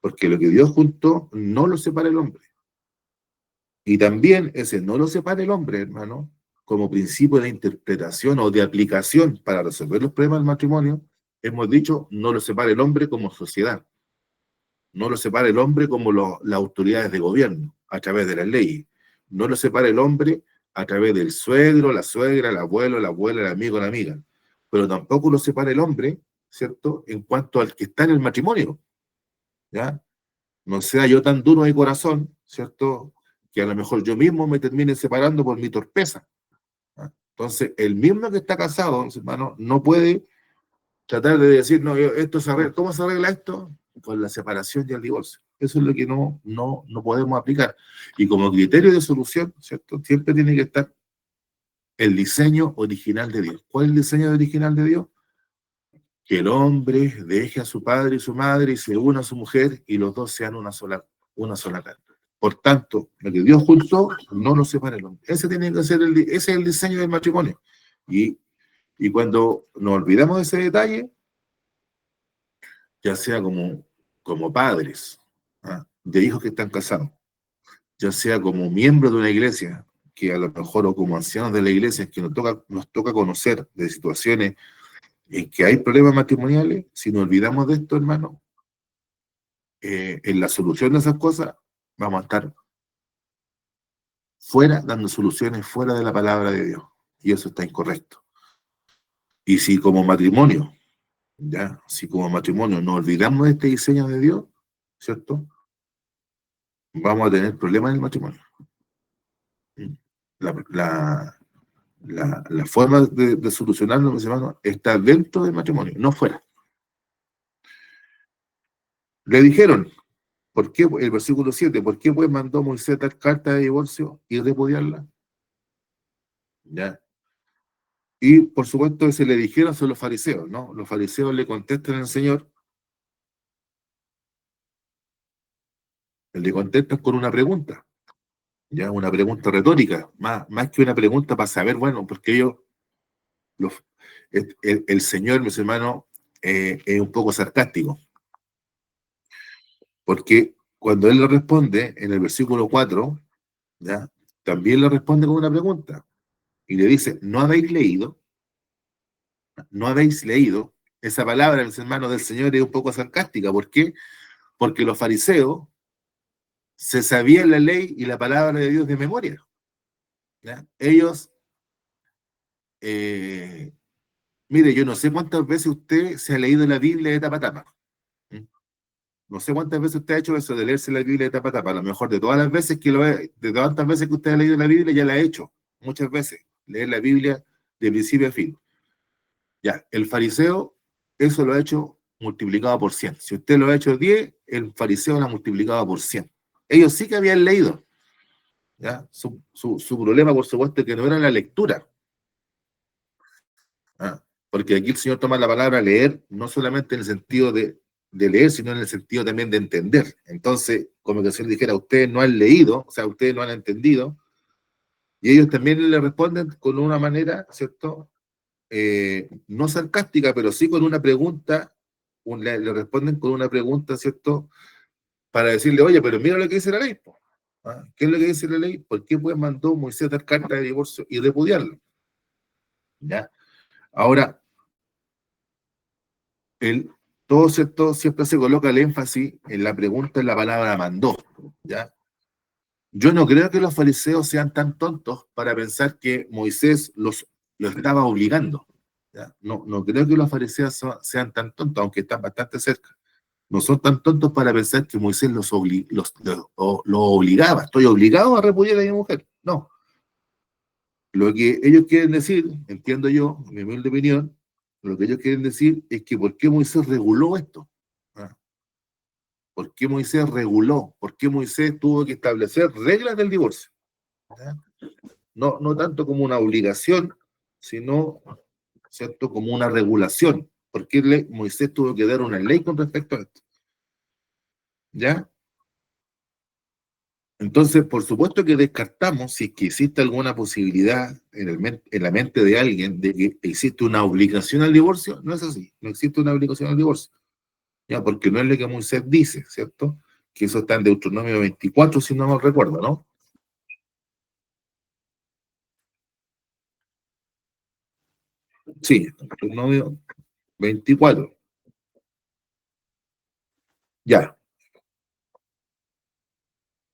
Porque lo que Dios juntó no lo separa el hombre. Y también ese no lo separa el hombre, hermano, como principio de interpretación o de aplicación para resolver los problemas del matrimonio, hemos dicho, no lo separa el hombre como sociedad, no lo separa el hombre como las autoridades de gobierno, a través de las leyes, no lo separa el hombre a través del suegro, la suegra, el abuelo, la abuela, el amigo, la amiga, pero tampoco lo separa el hombre, ¿cierto?, en cuanto al que está en el matrimonio, ¿ya? No sea yo tan duro de corazón, ¿cierto?, que a lo mejor yo mismo me termine separando por mi torpeza, ¿ah? Entonces, el mismo que está casado, hermano, no puede tratar de decir, no, esto se arregla. ¿Cómo se arregla esto? Con la separación y el divorcio. Eso es lo que no podemos aplicar. Y como criterio de solución, ¿cierto?, siempre tiene que estar el diseño original de Dios. ¿Cuál es el diseño original de Dios? Que el hombre deje a su padre y su madre y se una a su mujer y los dos sean una sola carne. Por tanto, lo que Dios juntó, no lo separa el hombre. Ese tiene que ser ese es el diseño del matrimonio. Y, y cuando nos olvidamos de ese detalle, ya sea como padres, ¿ah?, de hijos que están casados, ya sea como miembros de una iglesia, que a lo mejor, o como ancianos de la iglesia, que nos toca conocer de situaciones en que hay problemas matrimoniales, si nos olvidamos de esto, hermano, en la solución de esas cosas, vamos a estar fuera, dando soluciones fuera de la palabra de Dios. Y eso está incorrecto. Y si como matrimonio nos olvidamos de este diseño de Dios, ¿cierto?, vamos a tener problemas en el matrimonio. La, la, la forma de solucionarlo, mis hermanos, está dentro del matrimonio, no fuera. Le dijeron, ¿por qué? El versículo 7, ¿por qué pues mandó Moisés dar carta de divorcio y repudiarla? ¿Ya? Y por supuesto, se le dijeron son los fariseos, ¿no? Los fariseos le contestan al Señor, le contestan con una pregunta, ya una pregunta retórica, más que una pregunta para saber, bueno, porque ellos, los, el Señor, mis hermanos, es un poco sarcástico, porque cuando Él le responde en el versículo 4, ¿ya? También le responde con una pregunta, y le dice, ¿no habéis leído? ¿No habéis leído? Esa palabra, mis hermanos, del Señor es un poco sarcástica. ¿Por qué? Porque los fariseos se sabían la ley y la palabra de Dios de memoria, ¿ya? Ellos, eh, mire, yo no sé cuántas veces usted se ha leído la Biblia de tapa a tapa. ¿Mm? No sé cuántas veces usted ha hecho eso de leerse la Biblia de tapa a tapa. A lo mejor de todas las veces que de tantas veces que usted ha leído la Biblia, ya la ha hecho. Muchas veces. Leer la Biblia de principio a fin. Ya, el fariseo, eso lo ha hecho multiplicado por 100. Si usted lo ha hecho 10, el fariseo lo ha multiplicado por 100. Ellos sí que habían leído. ¿Ya? Su problema, por supuesto, es que no era la lectura. ¿Ah? Porque aquí el Señor toma la palabra leer, no solamente en el sentido de leer, sino en el sentido también de entender. Entonces, como que el Señor dijera, ustedes no han leído, o sea, ustedes no han entendido, y ellos también le responden con una manera, ¿cierto? No sarcástica, pero sí con una pregunta, le responden con una pregunta, ¿cierto? Para decirle, oye, pero mira lo que dice la ley, po. ¿Ah? ¿Qué es lo que dice la ley? ¿Por qué pues mandó Moisés dar carta de divorcio y repudiarlo? ¿Ya? Ahora, el, todo cierto, siempre se coloca el énfasis en la pregunta en la palabra mandó, ¿ya? Yo no creo que los fariseos sean tan tontos para pensar que Moisés los estaba obligando, ¿ya? No, no creo que los fariseos sean tan tontos, aunque están bastante cerca. No son tan tontos para pensar que Moisés los obligaba. Estoy obligado a repudiar a mi mujer. No. Lo que ellos quieren decir, entiendo yo, en mi humilde opinión, lo que ellos quieren decir es que ¿por qué Moisés reguló esto? ¿Ah? ¿Por qué Moisés reguló? ¿Por qué Moisés tuvo que establecer reglas del divorcio? ¿Ah? No, no tanto como una obligación, sino, ¿cierto?, como una regulación. ¿Por qué Moisés tuvo que dar una ley con respecto a esto? ¿Ya? Entonces, por supuesto que descartamos si es que existe alguna posibilidad en la mente de alguien de que existe una obligación al divorcio. No es así, no existe una obligación al divorcio. Ya, porque no es lo que Moisés dice, ¿cierto? Que eso está en Deuteronomio 24, si no me recuerdo, ¿no? Sí, Deuteronomio 24. Ya.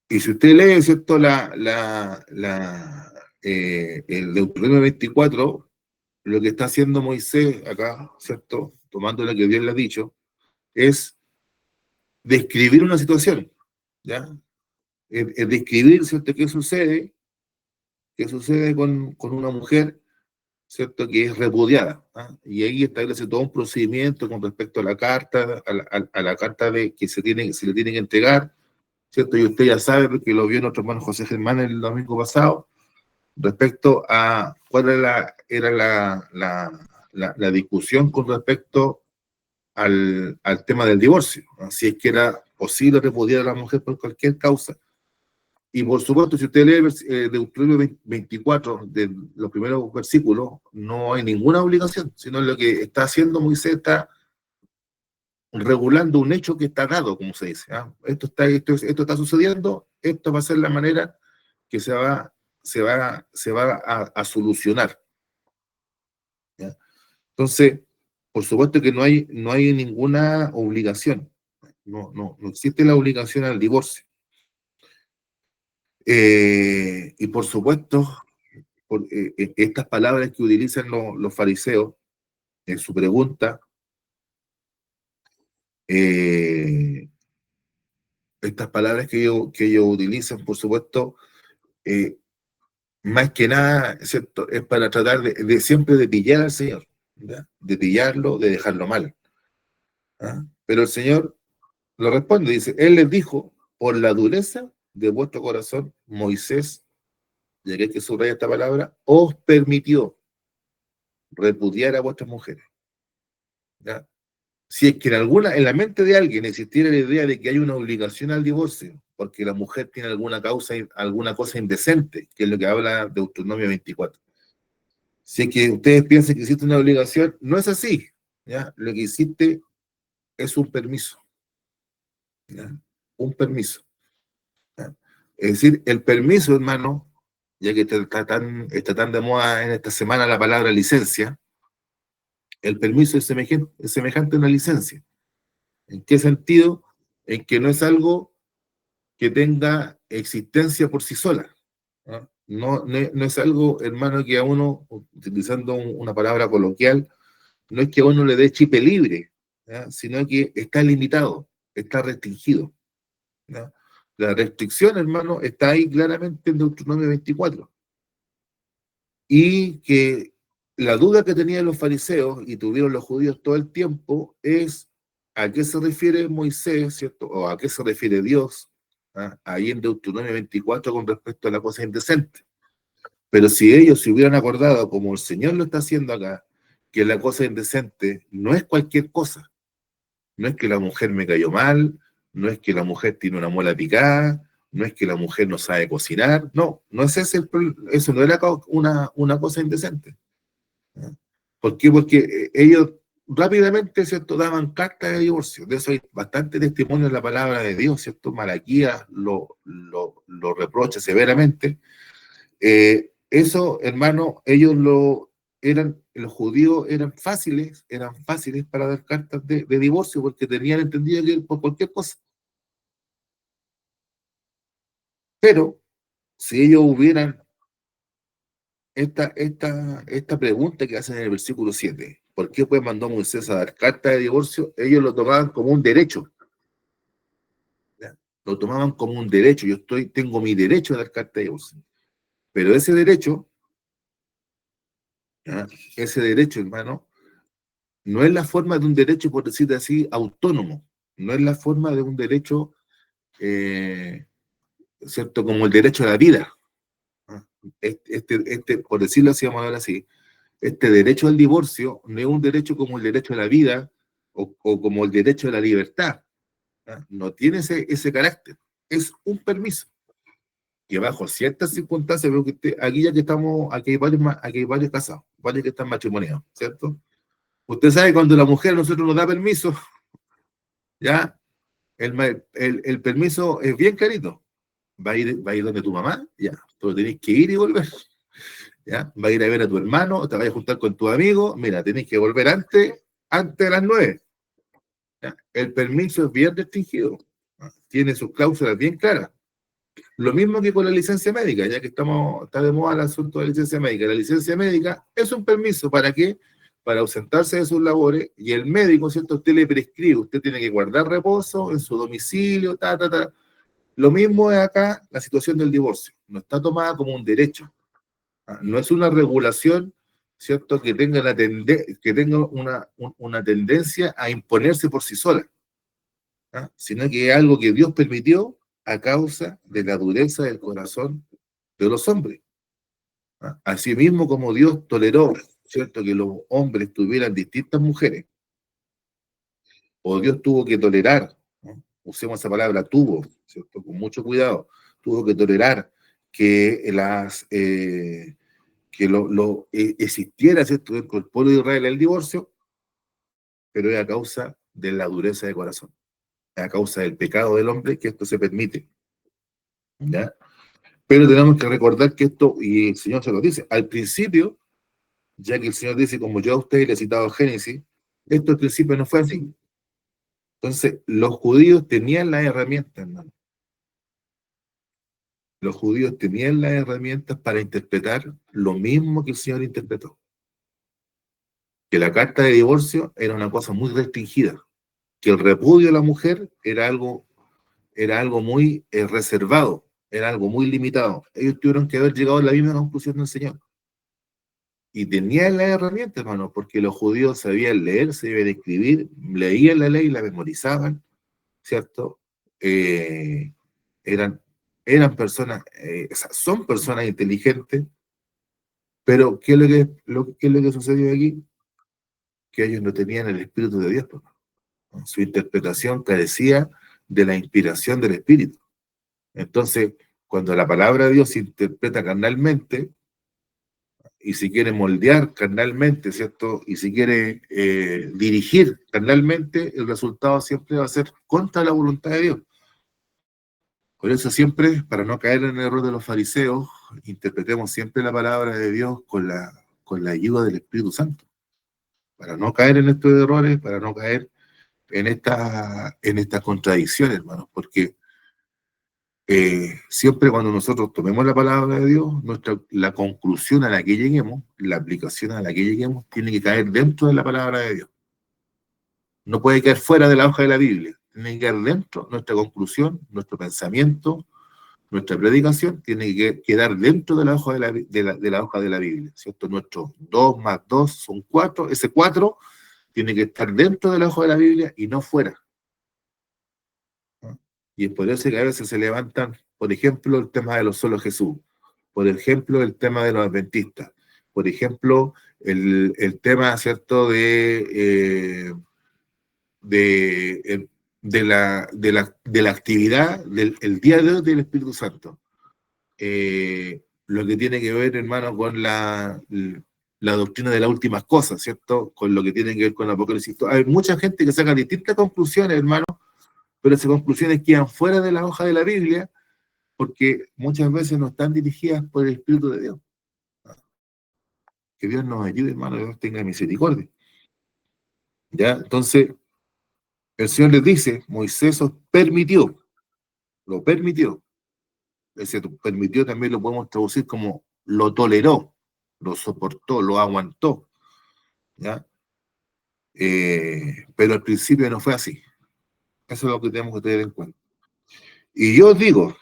Y si usted lee, ¿cierto? El Deuteronomio 24, lo que está haciendo Moisés acá, ¿cierto? Tomando lo que Dios le ha dicho, es describir una situación, ¿ya? Es describir, ¿cierto? Qué sucede con una mujer, ¿cierto? Que es repudiada, ¿ah? Y ahí establece todo un procedimiento con respecto a la carta, a la carta de que se le tiene que entregar, ¿cierto? Y usted ya sabe, porque lo vio nuestro hermano José Germán el domingo pasado, respecto a cuál era la discusión con respecto al tema del divorcio, ¿no? Si es que era posible repudiar a la mujer por cualquier causa. Y por supuesto, si usted lee Deuteronomio 24, de los primeros versículos, no hay ninguna obligación, sino lo que está haciendo Moisés está regulando un hecho que está dado, como se dice. ¿Ah? Esto está sucediendo, esto va a ser la manera que se va a solucionar. ¿Ya? Entonces, por supuesto que no hay ninguna obligación, no existe la obligación al divorcio. Y por supuesto, estas palabras que utilizan los fariseos en su pregunta, eh, estas palabras que ellos utilizan, por supuesto, eh, más que nada, ¿cierto? Es para tratar siempre de pillar al Señor, ¿ya? De pillarlo, de dejarlo mal. ¿Ah? Pero el Señor lo responde, dice, Él les dijo, por la dureza de vuestro corazón, Moisés, ya que hay que subrayar esta palabra, os permitió repudiar a vuestras mujeres. ¿Ya? Si es que en la mente de alguien existiera la idea de que hay una obligación al divorcio, porque la mujer tiene alguna causa, alguna cosa indecente, que es lo que habla Deuteronomio 24. Si es que ustedes piensan que existe una obligación, no es así, ¿ya? Lo que existe es un permiso, ¿ya? Un permiso, ¿ya? Es decir, el permiso, hermano, ya que está tan de moda en esta semana la palabra licencia, el permiso es semejante a una licencia. ¿En qué sentido? En que no es algo que tenga existencia por sí sola. ¿No? No es algo, hermano, que a uno, utilizando una palabra coloquial, no es que a uno le dé chip libre, ¿ya? Sino que está limitado, está restringido, ¿ya? La restricción, hermano, está ahí claramente en Deuteronomio 24. Y que la duda que tenían los fariseos y tuvieron los judíos todo el tiempo es a qué se refiere Moisés, ¿cierto? O a qué se refiere Dios, ¿ah? Ahí en Deuteronomio 24 con respecto a la cosa indecente. Pero si ellos se hubieran acordado, como el Señor lo está haciendo acá, que la cosa indecente no es cualquier cosa, no es que la mujer me cayó mal, no es que la mujer tiene una muela picada, no es que la mujer no sabe cocinar, no, no es ese eso no era una cosa indecente. ¿Ya? ¿Por qué? Porque ellos rápidamente, ¿cierto?, daban carta de divorcio. De eso hay bastante testimonio en la palabra de Dios, ¿cierto? Malaquías lo reprocha severamente. Eso, hermano, los judíos eran fáciles para dar cartas de divorcio porque tenían entendido que por cualquier cosa. Pero si ellos hubieran esta pregunta que hacen en el versículo 7, ¿por qué pues mandó Moisés a dar carta de divorcio? Ellos lo tomaban como un derecho, ¿ya? Lo tomaban como un derecho. Tengo mi derecho a dar carta de divorcio. Pero ese derecho, ¿ya? Ese derecho, hermano, no es la forma de un derecho, por decirlo así, autónomo. No es la forma de un derecho, eh, ¿cierto? Como el derecho a la vida. ¿Ah? Por decirlo así, vamos a ver así, este derecho al divorcio no es un derecho como el derecho a la vida o como el derecho a la libertad. ¿Ah? No tiene ese carácter. Es un permiso que bajo ciertas circunstancias, veo que aquí ya que estamos, aquí hay varios casados, varios que están matrimoniados, ¿cierto? Usted sabe cuando la mujer a nosotros nos da permiso, ya, el permiso es bien clarito. Va a ir donde tu mamá, ya, pero tenés que ir y volver, ya. Va a ir a ver a tu hermano, te vas a juntar con tu amigo, mira, tenés que volver antes de las 9. ¿Ya? El permiso es bien restringido, ¿ya? Tiene sus cláusulas bien claras. Lo mismo que con la licencia médica, ya que está de moda el asunto de la licencia médica. La licencia médica es un permiso, ¿para qué? Para ausentarse de sus labores y el médico, ¿cierto? Usted le prescribe, usted tiene que guardar reposo en su domicilio, ta, ta, ta. Lo mismo es acá la situación del divorcio. No está tomada como un derecho. No es una regulación, ¿cierto? Que tenga una tendencia a imponerse por sí sola, ¿ah? Sino que es algo que Dios permitió a causa de la dureza del corazón de los hombres. ¿Ah? Asimismo, como Dios toleró, ¿cierto?, que los hombres tuvieran distintas mujeres, o Dios tuvo que tolerar, ¿no? Usemos esa palabra, tuvo, ¿cierto?, con mucho cuidado, tuvo que tolerar que existiera, ¿cierto?, dentro del pueblo de Israel el divorcio, pero es a causa de la dureza de corazón, es a causa del pecado del hombre que esto se permite, ¿ya? Pero tenemos que recordar que esto, y el Señor se lo dice, al principio, ya que el Señor dice, como yo a ustedes le he citado Génesis, esto al principio no fue así. Entonces, los judíos tenían las herramientas, hermano. Los judíos tenían las herramientas para interpretar lo mismo que el Señor interpretó. Que la carta de divorcio era una cosa muy restringida, que el repudio a la mujer era algo muy reservado, era algo muy limitado. Ellos tuvieron que haber llegado a la misma conclusión del Señor. Y tenían las herramientas, hermano, porque los judíos sabían leer, sabían escribir, leían la ley, la memorizaban, ¿cierto? Eh, eran, eran personas, o sea, son personas inteligentes, pero qué es lo que sucedió aquí? Que ellos no tenían el Espíritu de Dios, pues, ¿no? Su interpretación carecía de la inspiración del Espíritu. Entonces, cuando la palabra de Dios se interpreta carnalmente, y si quiere moldear carnalmente, ¿cierto? Y si quiere dirigir carnalmente, el resultado siempre va a ser contra la voluntad de Dios. Por eso siempre, para no caer en el error de los fariseos, interpretemos siempre la palabra de Dios con la ayuda del Espíritu Santo, para no caer en estos errores, para no caer en estas contradicciones, hermanos, porque siempre cuando nosotros tomemos la palabra de Dios, la conclusión a la que lleguemos, la aplicación a la que lleguemos, tiene que caer dentro de la palabra de Dios. No puede caer fuera de la hoja de la Biblia, tiene que caer dentro. Nuestra conclusión, nuestro pensamiento, nuestra predicación tiene que quedar dentro de la hoja de la hoja de la Biblia, ¿cierto? Nuestros 2 más 2 son 4, ese 4 tiene que estar dentro de la hoja de la Biblia y no fuera. ¿No? Y es por eso que a veces se levantan, por ejemplo, el tema de los solo Jesús, por ejemplo, el tema de los adventistas, por ejemplo, el tema, ¿cierto?, de, de la actividad del el día de hoy del Espíritu Santo. Lo que tiene que ver, hermano, con la doctrina de las últimas cosas, ¿cierto? Con lo que tiene que ver con el Apocalipsis. Hay mucha gente que saca distintas conclusiones, hermano, pero esas conclusiones quedan fuera de la hoja de la Biblia porque muchas veces no están dirigidas por el Espíritu de Dios. Que Dios nos ayude, hermano, que Dios tenga misericordia. ¿Ya? Entonces, el Señor les dice, Moisés os permitió, lo permitió. Ese permitió también lo podemos traducir como lo toleró, lo soportó, lo aguantó. ¿Ya? Pero al principio no fue así. Eso es lo que tenemos que tener en cuenta. Y yo os digo,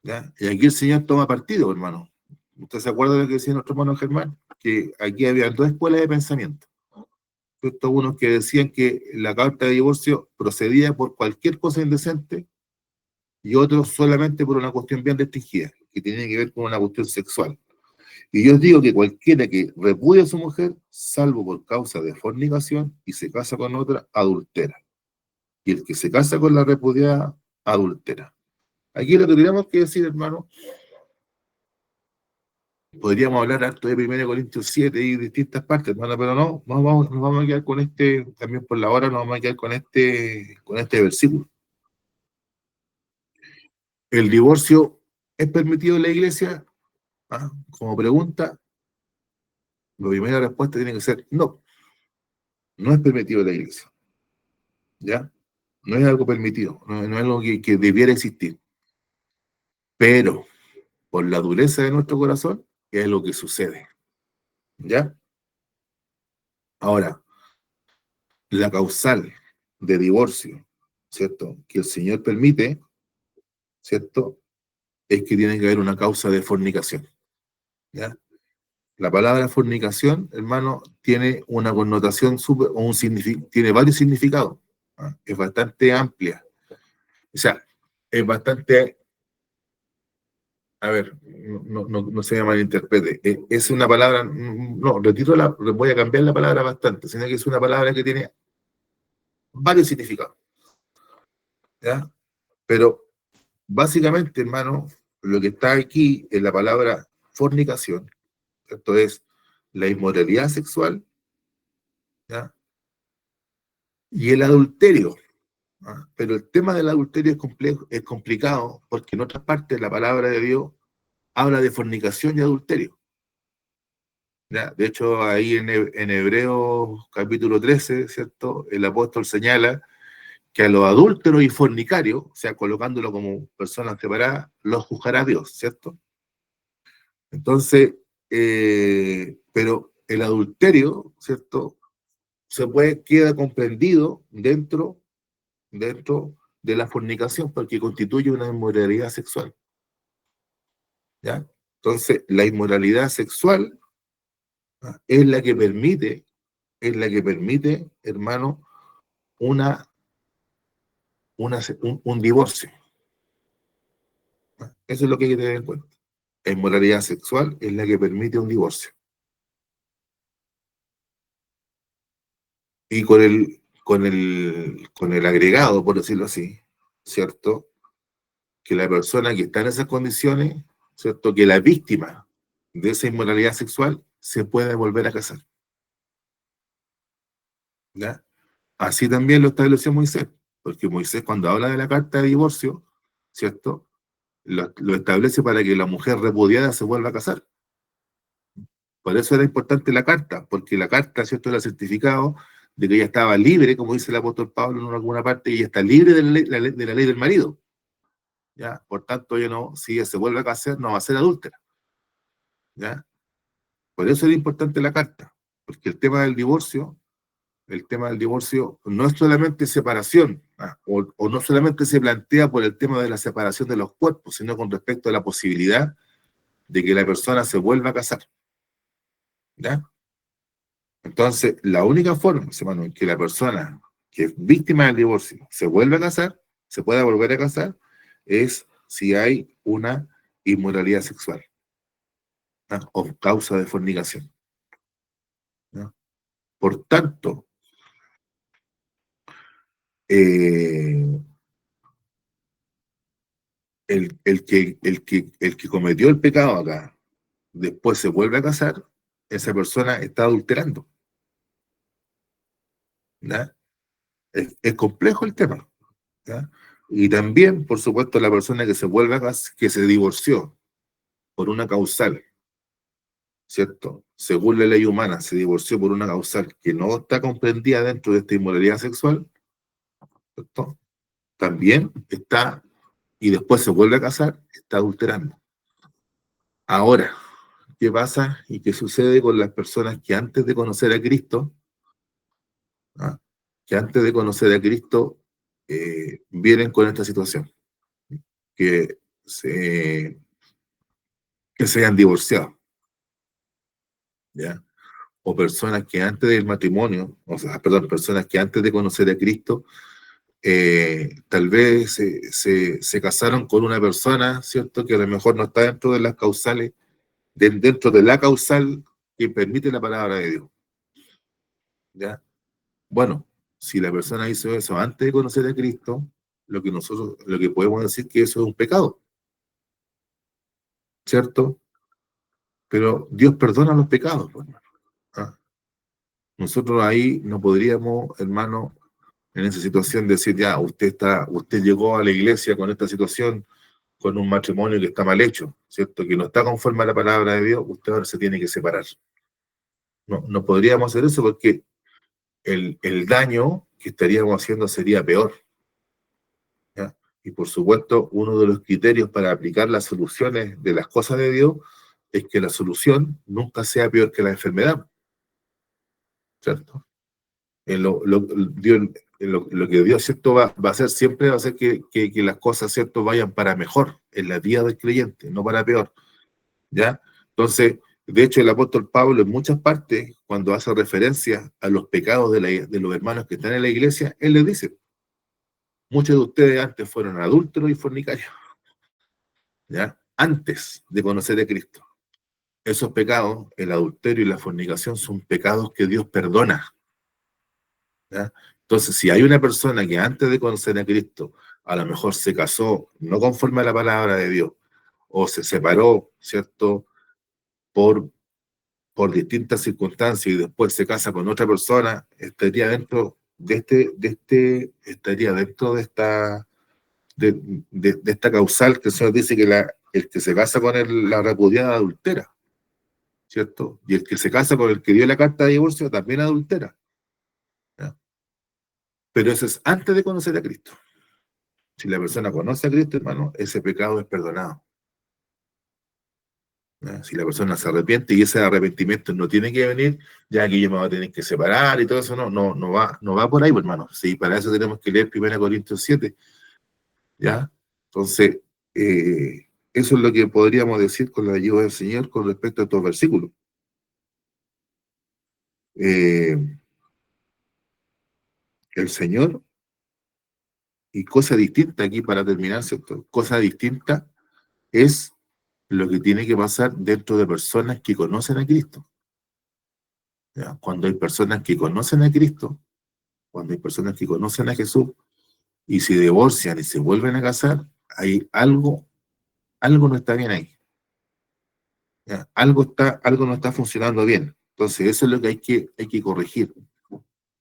¿ya? Y aquí el Señor toma partido, hermano. ¿Usted se acuerda de lo que decía nuestro hermano Germán? Que aquí había dos escuelas de pensamiento. Estos unos que decían que la carta de divorcio procedía por cualquier cosa indecente y otros solamente por una cuestión bien restringida, que tenía que ver con una cuestión sexual. Y yo os digo que cualquiera que repudia a su mujer, salvo por causa de fornicación, y se casa con otra, adultera. Y el que se casa con la repudiada, adultera. Aquí lo que tenemos que decir, hermano, podríamos hablar harto de 1 Corintios 7 y distintas partes, hermano, pero no, nos vamos a quedar con este, también por la hora nos vamos a quedar con este versículo. ¿El divorcio es permitido en la iglesia? ¿Ah? Como pregunta, la primera respuesta tiene que ser no, no es permitido en la iglesia. ¿Ya? No es algo permitido, no es algo que debiera existir. Pero por la dureza de nuestro corazón es lo que sucede. ¿Ya? Ahora, la causal de divorcio, ¿cierto? Que el Señor permite, ¿cierto? Es que tiene que haber una causa de fornicación. ¿Ya? La palabra fornicación, hermano, tiene una connotación tiene varios significados. ¿Ah? Es bastante amplia. O sea, es bastante, a ver, no se me malinterprete. Es una palabra, no, voy a cambiar la palabra bastante, sino que es una palabra que tiene varios significados. ¿Ya? Pero básicamente, hermano, lo que está aquí en la palabra fornicación, esto es la inmoralidad sexual, ¿ya? Y el adulterio. ¿Ah? Pero el tema del adulterio es complejo, es complicado, porque en otras partes la palabra de Dios habla de fornicación y adulterio. ¿Ya? De hecho, ahí en Hebreos capítulo 13, ¿cierto? El apóstol señala que a los adúlteros y fornicarios, o sea, colocándolo como personas separadas, los juzgará Dios, ¿cierto? Entonces, pero el adulterio, ¿cierto? Queda comprendido dentro de la fornicación porque constituye una inmoralidad sexual, ¿ya? Entonces, la inmoralidad sexual, ¿ah? Es la que permite, hermano, una, un divorcio. ¿Ah? Eso es lo que hay que tener en cuenta. La inmoralidad sexual es la que permite un divorcio. Y con el agregado, por decirlo así, ¿cierto? que la persona que está en esas condiciones, ¿cierto? Que la víctima de esa inmoralidad sexual se puede volver a casar. ¿Ya? Así también lo estableció Moisés, porque Moisés cuando habla de la carta de divorcio, ¿cierto? Lo establece para que la mujer repudiada se vuelva a casar. Por eso era importante la carta, porque la carta, ¿cierto?, era certificado de que ella estaba libre, como dice el apóstol Pablo en alguna parte, y ella está libre de la ley del marido. ¿Ya? Por tanto, ella no, si ella se vuelve a casar, no va a ser adúltera. ¿Ya? Por eso era importante la carta, porque el tema del divorcio no es solamente separación, o no solamente se plantea por el tema de la separación de los cuerpos, sino con respecto a la posibilidad de que la persona se vuelva a casar. ¿Ya? Entonces, la única forma, hermano, en que la persona que es víctima del divorcio se vuelva a casar, se pueda volver a casar, es si hay una inmoralidad sexual, ¿no? O causa de fornicación, ¿no? Por tanto, eh, el que cometió el pecado acá, después se vuelve a casar, esa persona está adulterando. ¿Ya? Es complejo el tema. ¿Ya? Y también, por supuesto, la persona que se vuelve a casar, que se divorció por una causal, ¿cierto? Según la ley humana, se divorció por una causal que no está comprendida dentro de esta inmoralidad sexual, ¿cierto? También está, y después se vuelve a casar, está adulterando. Ahora, ¿qué pasa y qué sucede con las personas que antes de conocer a Cristo, ¿ah? Que antes de conocer a Cristo vienen con esta situación, que se, que se hayan divorciado, ¿ya? O personas que antes del matrimonio, o sea, perdón, personas que antes de conocer a Cristo, tal vez se casaron con una persona, ¿cierto? Que a lo mejor no está dentro de las causales, dentro de la causal que permite la palabra de Dios, ¿ya? Bueno, si la persona hizo eso antes de conocer a Cristo, lo que podemos decir que eso es un pecado, ¿cierto? Pero Dios perdona los pecados, pues, hermano. ¿Ah? Nosotros ahí no podríamos, hermano, en esa situación decir, ya, usted llegó a la iglesia con esta situación, con un matrimonio que está mal hecho, ¿cierto? Que no está conforme a la palabra de Dios, usted ahora se tiene que separar. No, no podríamos hacer eso porque el daño que estaríamos haciendo sería peor. ¿Ya? Y por supuesto, uno de los criterios para aplicar las soluciones de las cosas de Dios es que la solución nunca sea peor que la enfermedad, ¿cierto? Lo que Dios, ¿cierto? Va a hacer siempre, va a hacer que las cosas, ¿cierto? Vayan para mejor en la vida del creyente, no para peor, ¿ya? Entonces, de hecho, el apóstol Pablo en muchas partes, cuando hace referencia a los pecados de los hermanos que están en la iglesia, él les dice, muchos de ustedes antes fueron adúlteros y fornicarios, ¿ya? Antes de conocer a Cristo. Esos pecados, el adulterio y la fornicación, son pecados que Dios perdona, ¿ya? Entonces, si hay una persona que antes de conocer a Cristo, a lo mejor se casó no conforme a la palabra de Dios, o se separó, ¿cierto? Por, por distintas circunstancias y después se casa con otra persona, estaría dentro estaría dentro de esta causal que el Señor dice que el que se casa con la repudiada adultera, ¿cierto? Y el que se casa con el que dio la carta de divorcio también adultera, ¿ya? Pero eso es antes de conocer a Cristo. Si la persona conoce a Cristo, hermano, ese pecado es perdonado, ¿ya? Si la persona se arrepiente y ese arrepentimiento no tiene que venir, ya que yo me voy a tener que separar y todo eso, no va por ahí, pues, hermano. Sí, para eso tenemos que leer 1 Corintios 7, ¿ya? Entonces, eso es lo que podríamos decir con la ayuda del Señor con respecto a estos versículos. Eh, el Señor, y cosa distinta aquí para terminar, ¿cierto? Cosa distinta es lo que tiene que pasar dentro de personas que conocen a Cristo, ¿ya? Cuando hay personas que conocen a Cristo, cuando hay personas que conocen a Jesús y se divorcian y se vuelven a casar, hay algo no está bien ahí. ¿Ya? Algo no está funcionando bien. Entonces, eso es lo que hay que corregir.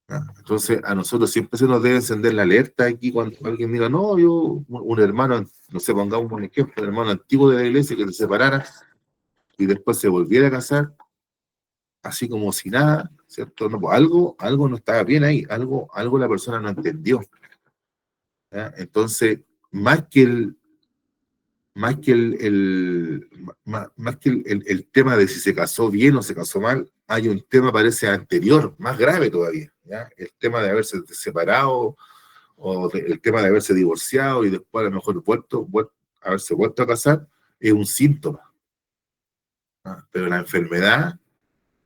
¿Ya? Entonces, a nosotros siempre se nos debe encender la alerta aquí cuando alguien diga, no, yo, un hermano, no sé, pongamos un ejemplo, un hermano antiguo de la iglesia que se separara y después se volviera a casar, así como si nada, ¿cierto? No, pues algo no estaba bien ahí, algo la persona no entendió. ¿Ya? Entonces, más que el, más que el tema de si se casó bien o se casó mal, hay un tema, parece, anterior, más grave todavía, ¿ya? El tema de haberse separado el tema de haberse divorciado y después a lo mejor haberse vuelto a casar, es un síntoma, ¿ah? Pero la enfermedad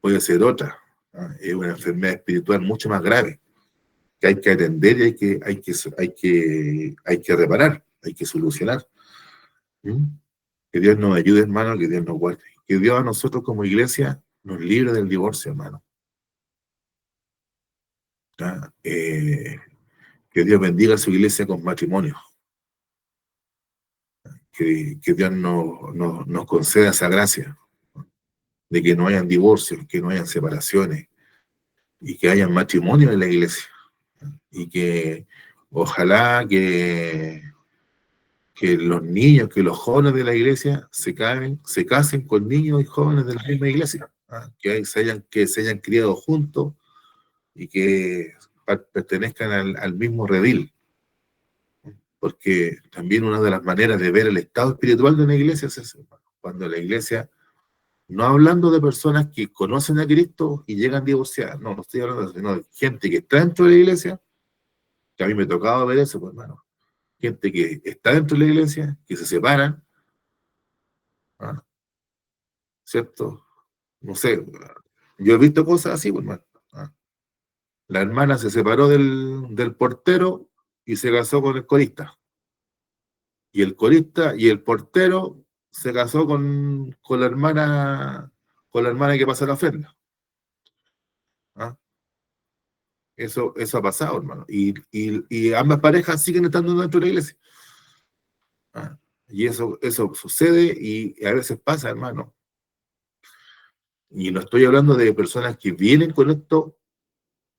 puede ser otra, ¿ah? Es una enfermedad espiritual mucho más grave que hay que atender y hay que reparar, hay que solucionar. ¿Mm? Que Dios nos ayude, hermano, que Dios nos guarde. Que Dios a nosotros como iglesia nos libre del divorcio, hermano. ¿Ya? Que Dios bendiga a su iglesia con matrimonio. Que Dios nos conceda esa gracia de que no hayan divorcios, que no hayan separaciones y que hayan matrimonio en la iglesia. Y que ojalá que los niños, que los jóvenes de la iglesia se casen con niños y jóvenes de la misma iglesia, ¿ah? Que se hayan criado juntos y que pertenezcan al mismo redil, porque también una de las maneras de ver el estado espiritual de una iglesia es eso, cuando la iglesia, no hablando de personas que conocen a Cristo y llegan divorciadas, no estoy hablando de eso, sino de gente que está dentro de la iglesia, que a mí me tocaba ver eso, pues hermano, gente que está dentro de la iglesia, que se separan, ¿ah? ¿Cierto? No sé, yo he visto cosas así, pues hermano, ¿ah? La hermana se separó del portero y se casó con el corista. Y el corista y el portero se casó con la hermana que pasa la ofrenda. ¿Ah? Eso ha pasado, hermano. Y ambas parejas siguen estando dentro de la iglesia. ¿Ah? Y eso sucede y a veces pasa, hermano. Y no estoy hablando de personas que vienen con esto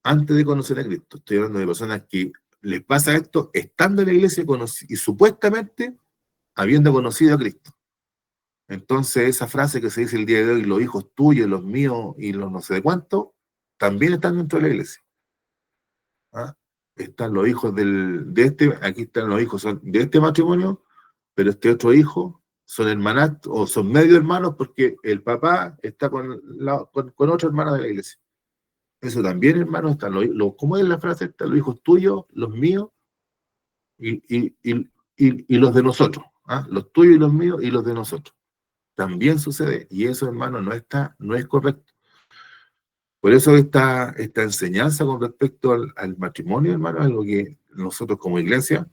antes de conocer a Cristo. Estoy hablando de personas que les pasa esto estando en la iglesia y supuestamente habiendo conocido a Cristo. Entonces, esa frase que se dice el día de hoy, los hijos tuyos, los míos y los no sé de cuánto, también están dentro de la iglesia. ¿Ah? Están los hijos aquí están los hijos de este matrimonio, pero este otro hijo son hermanastros o son medio hermanos porque el papá está con otra hermana de la iglesia. Eso también, hermano, están ¿cómo es la frase? Están los hijos tuyos, los míos y los de nosotros. ¿Ah? Los tuyos y los míos y los de nosotros. También sucede, y eso, hermano, no es correcto. Por eso esta enseñanza con respecto al matrimonio, hermano, es algo que nosotros como iglesia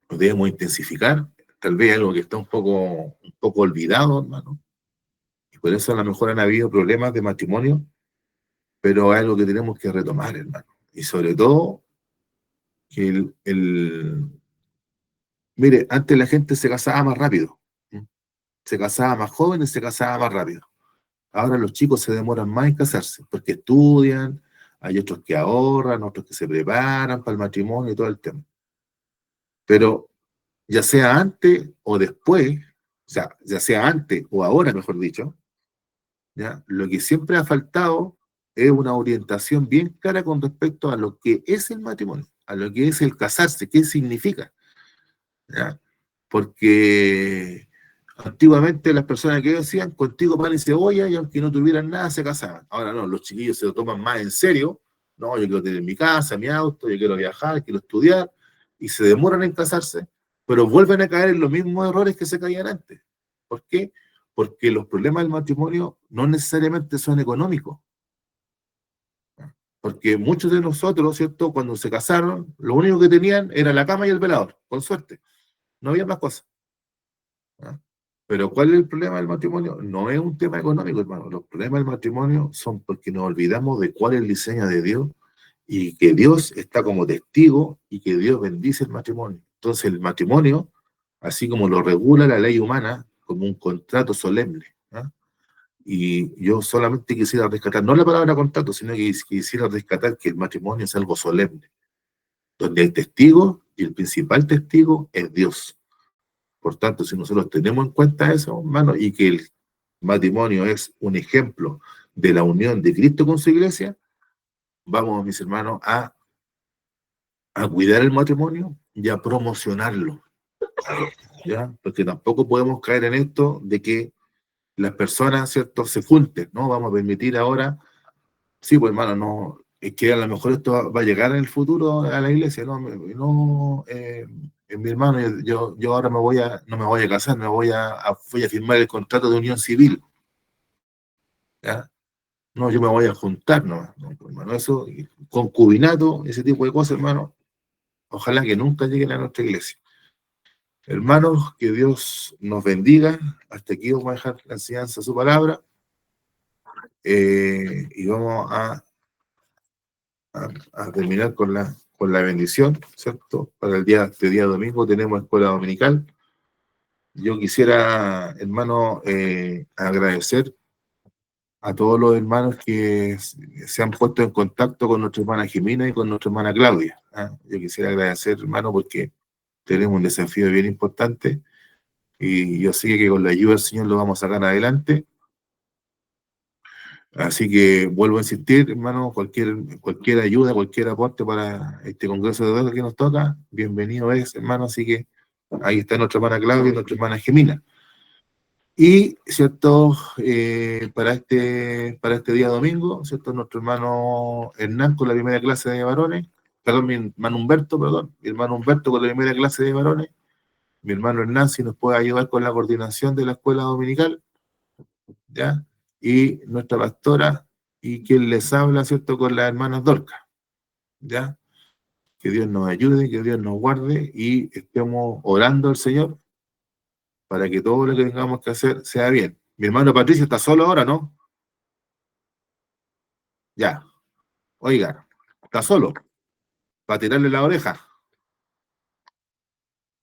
nos debemos intensificar. Tal vez algo que está un poco olvidado, hermano. Y por eso a lo mejor han habido problemas de matrimonio, pero es algo que tenemos que retomar, hermano. Y sobre todo, que mire, antes la gente se casaba más rápido. ¿Mm? Se casaba más joven y se casaba más rápido. Ahora los chicos se demoran más en casarse, porque estudian, hay otros que ahorran, otros que se preparan para el matrimonio y todo el tema. Pero ya sea antes o después, o sea, ya sea antes o ahora, mejor dicho, ¿ya? Lo que siempre ha faltado es una orientación bien clara con respecto a lo que es el matrimonio, a lo que es el casarse, qué significa, ¿ya? Porque antiguamente las personas que decían contigo pan y cebolla y aunque no tuvieran nada se casaban. Ahora no, los chiquillos se lo toman más en serio. No, yo quiero tener mi casa, mi auto, yo quiero viajar, quiero estudiar y se demoran en casarse, pero vuelven a caer en los mismos errores que se caían antes. ¿Por qué? Porque los problemas del matrimonio no necesariamente son económicos. Porque muchos de nosotros, ¿cierto? Cuando se casaron, lo único que tenían era la cama y el velador, con suerte. No había más cosas. ¿Ah? Pero ¿cuál es el problema del matrimonio? No es un tema económico, hermano. Los problemas del matrimonio son porque nos olvidamos de cuál es el diseño de Dios y que Dios está como testigo y que Dios bendice el matrimonio. Entonces el matrimonio así como lo regula la ley humana, como un contrato solemne. ¿Ah? Y yo solamente quisiera rescatar, no la palabra contrato, sino que quisiera rescatar que el matrimonio es algo solemne, donde hay testigos y el principal testigo es Dios. Por tanto, si nosotros tenemos en cuenta eso, hermano, y que el matrimonio es un ejemplo de la unión de Cristo con su iglesia, vamos, mis hermanos, a cuidar el matrimonio y a promocionarlo, ¿ya? Porque tampoco podemos caer en esto de que las personas, ¿cierto?, se junten, ¿no? Vamos a permitir ahora, sí, pues hermano, no, es que a lo mejor esto va a llegar en el futuro a la iglesia, ¿no? No, mi hermano, yo ahora no me voy a casar, voy a firmar el contrato de unión civil, ¿ya? No, yo me voy a juntar, no, hermano, eso, concubinato, ese tipo de cosas, hermano, ojalá que nunca lleguen a nuestra iglesia. Hermanos, que Dios nos bendiga. Hasta aquí vamos a dejar la enseñanza de su palabra. Y vamos a terminar con la bendición, ¿cierto? Para este día domingo tenemos escuela dominical. Yo quisiera, hermano, agradecer a todos los hermanos que se han puesto en contacto con nuestra hermana Jimena y con nuestra hermana Claudia. ¿Ah? Yo quisiera agradecer, hermano, porque tenemos un desafío bien importante y yo sé que con la ayuda del Señor lo vamos a sacar adelante. Así que vuelvo a insistir, hermano, cualquier ayuda, cualquier aporte para este Congreso de Eduardo que nos toca, bienvenido es, hermano. Así que ahí está nuestra hermana Claudia y nuestra hermana Gemina. Y, ¿cierto? Para este día domingo, ¿cierto? Nuestro hermano Hernán con la primera clase de varones, perdón, mi hermano Humberto con la primera clase de varones, mi hermano Hernán si nos puede ayudar con la coordinación de la escuela dominical, ¿ya? Y nuestra pastora y quien les habla, ¿cierto? Con las hermanas Dorcas, ¿ya? Que Dios nos ayude, que Dios nos guarde y estemos orando al Señor para que todo lo que tengamos que hacer sea bien. Mi hermano Patricio está solo ahora, ¿no? Ya, oiga, está solo, para tirarle la oreja,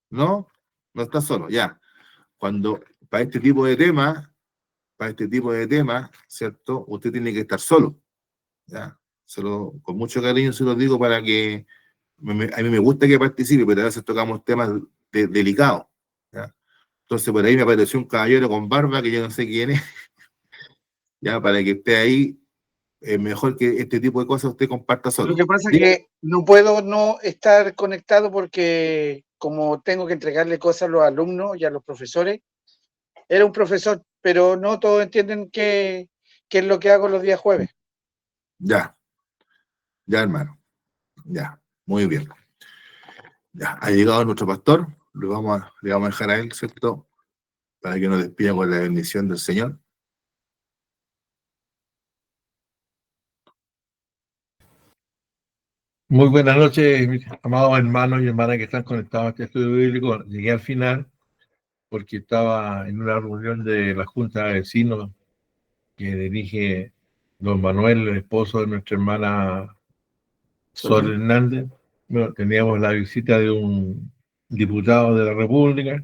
¿no? No está solo, ya. Cuando, para este tipo de temas, ¿cierto? Usted tiene que estar solo, ¿ya? Con mucho cariño se lo digo para que a mí me gusta que participe, pero a veces tocamos temas delicados, ¿ya? Entonces por ahí me apareció un caballero con barba que yo no sé quién es, ya, para que esté ahí, es mejor que este tipo de cosas usted comparta Lo solo. que pasa es Diga. que no puedo no estar conectado porque como tengo que entregarle cosas a los alumnos y a los profesores, era un profesor, pero no todos entienden qué es lo que hago los días jueves. Ya, ya hermano, ya, muy bien. Ya, ha llegado nuestro pastor, le vamos a dejar a él, ¿cierto? Para que nos despida con la bendición del Señor. Muy buenas noches, mis amados hermanos y hermanas que están conectados a este estudio bíblico. Llegué al final porque estaba en una reunión de la Junta de Vecinos que dirige don Manuel, el esposo de nuestra hermana Sol Hernández. Bueno, teníamos la visita de un diputado de la República.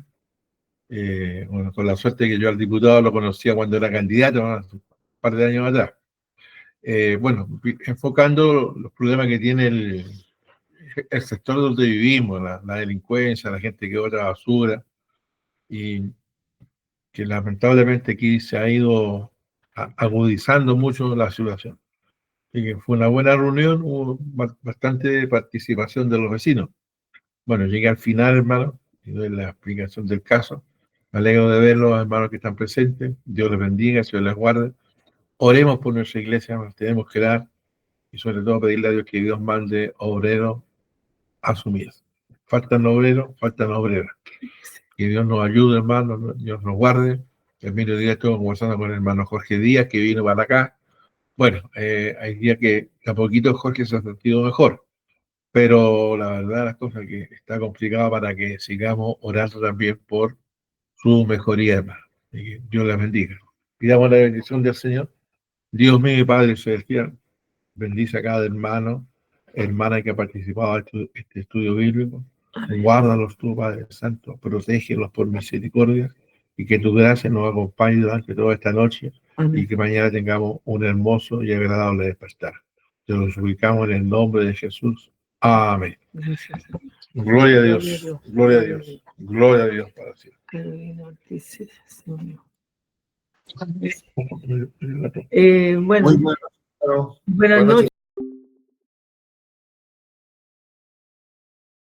Bueno, con la suerte que yo al diputado lo conocía cuando era candidato, hace un par de años atrás. Bueno, enfocando los problemas que tiene el sector donde vivimos, la delincuencia, la gente que bota basura, y que lamentablemente aquí se ha ido agudizando mucho la situación. Y que fue una buena reunión, hubo bastante participación de los vecinos. Bueno, llegué al final, hermano, y doy la explicación del caso. Me alegro de ver los hermanos que están presentes. Dios les bendiga, Dios les guarde. Oremos por nuestra iglesia, nos tenemos que dar y sobre todo pedirle a Dios que Dios mande obreros a su mies. Faltan obreros, faltan obreras. Que Dios nos ayude, hermano, Dios nos guarde. El mismo día estuve conversando con el hermano Jorge Díaz, que vino para acá. Bueno, hay días que a poquito Jorge se ha sentido mejor, pero la verdad las cosas que está complicado para que sigamos orando también por su mejoría, hermano. Y que Dios les bendiga. Pidamos la bendición del Señor. Dios mío y Padre Celestial, bendice a cada hermano, hermana que ha participado en este estudio bíblico. Guárdalos tú, Padre Santo, protégelos por misericordia y que tu gracia nos acompañe durante toda esta noche y Amén. que mañana tengamos un hermoso y agradable despertar. Te los ubicamos en el nombre de Jesús. Amén. Gracias. Gloria a Gloria a Dios, Dios. gloria a Dios, gloria a Dios para siempre. Carolina Ortiz, Señor. Muy Bueno, Muy bueno. buenas noches.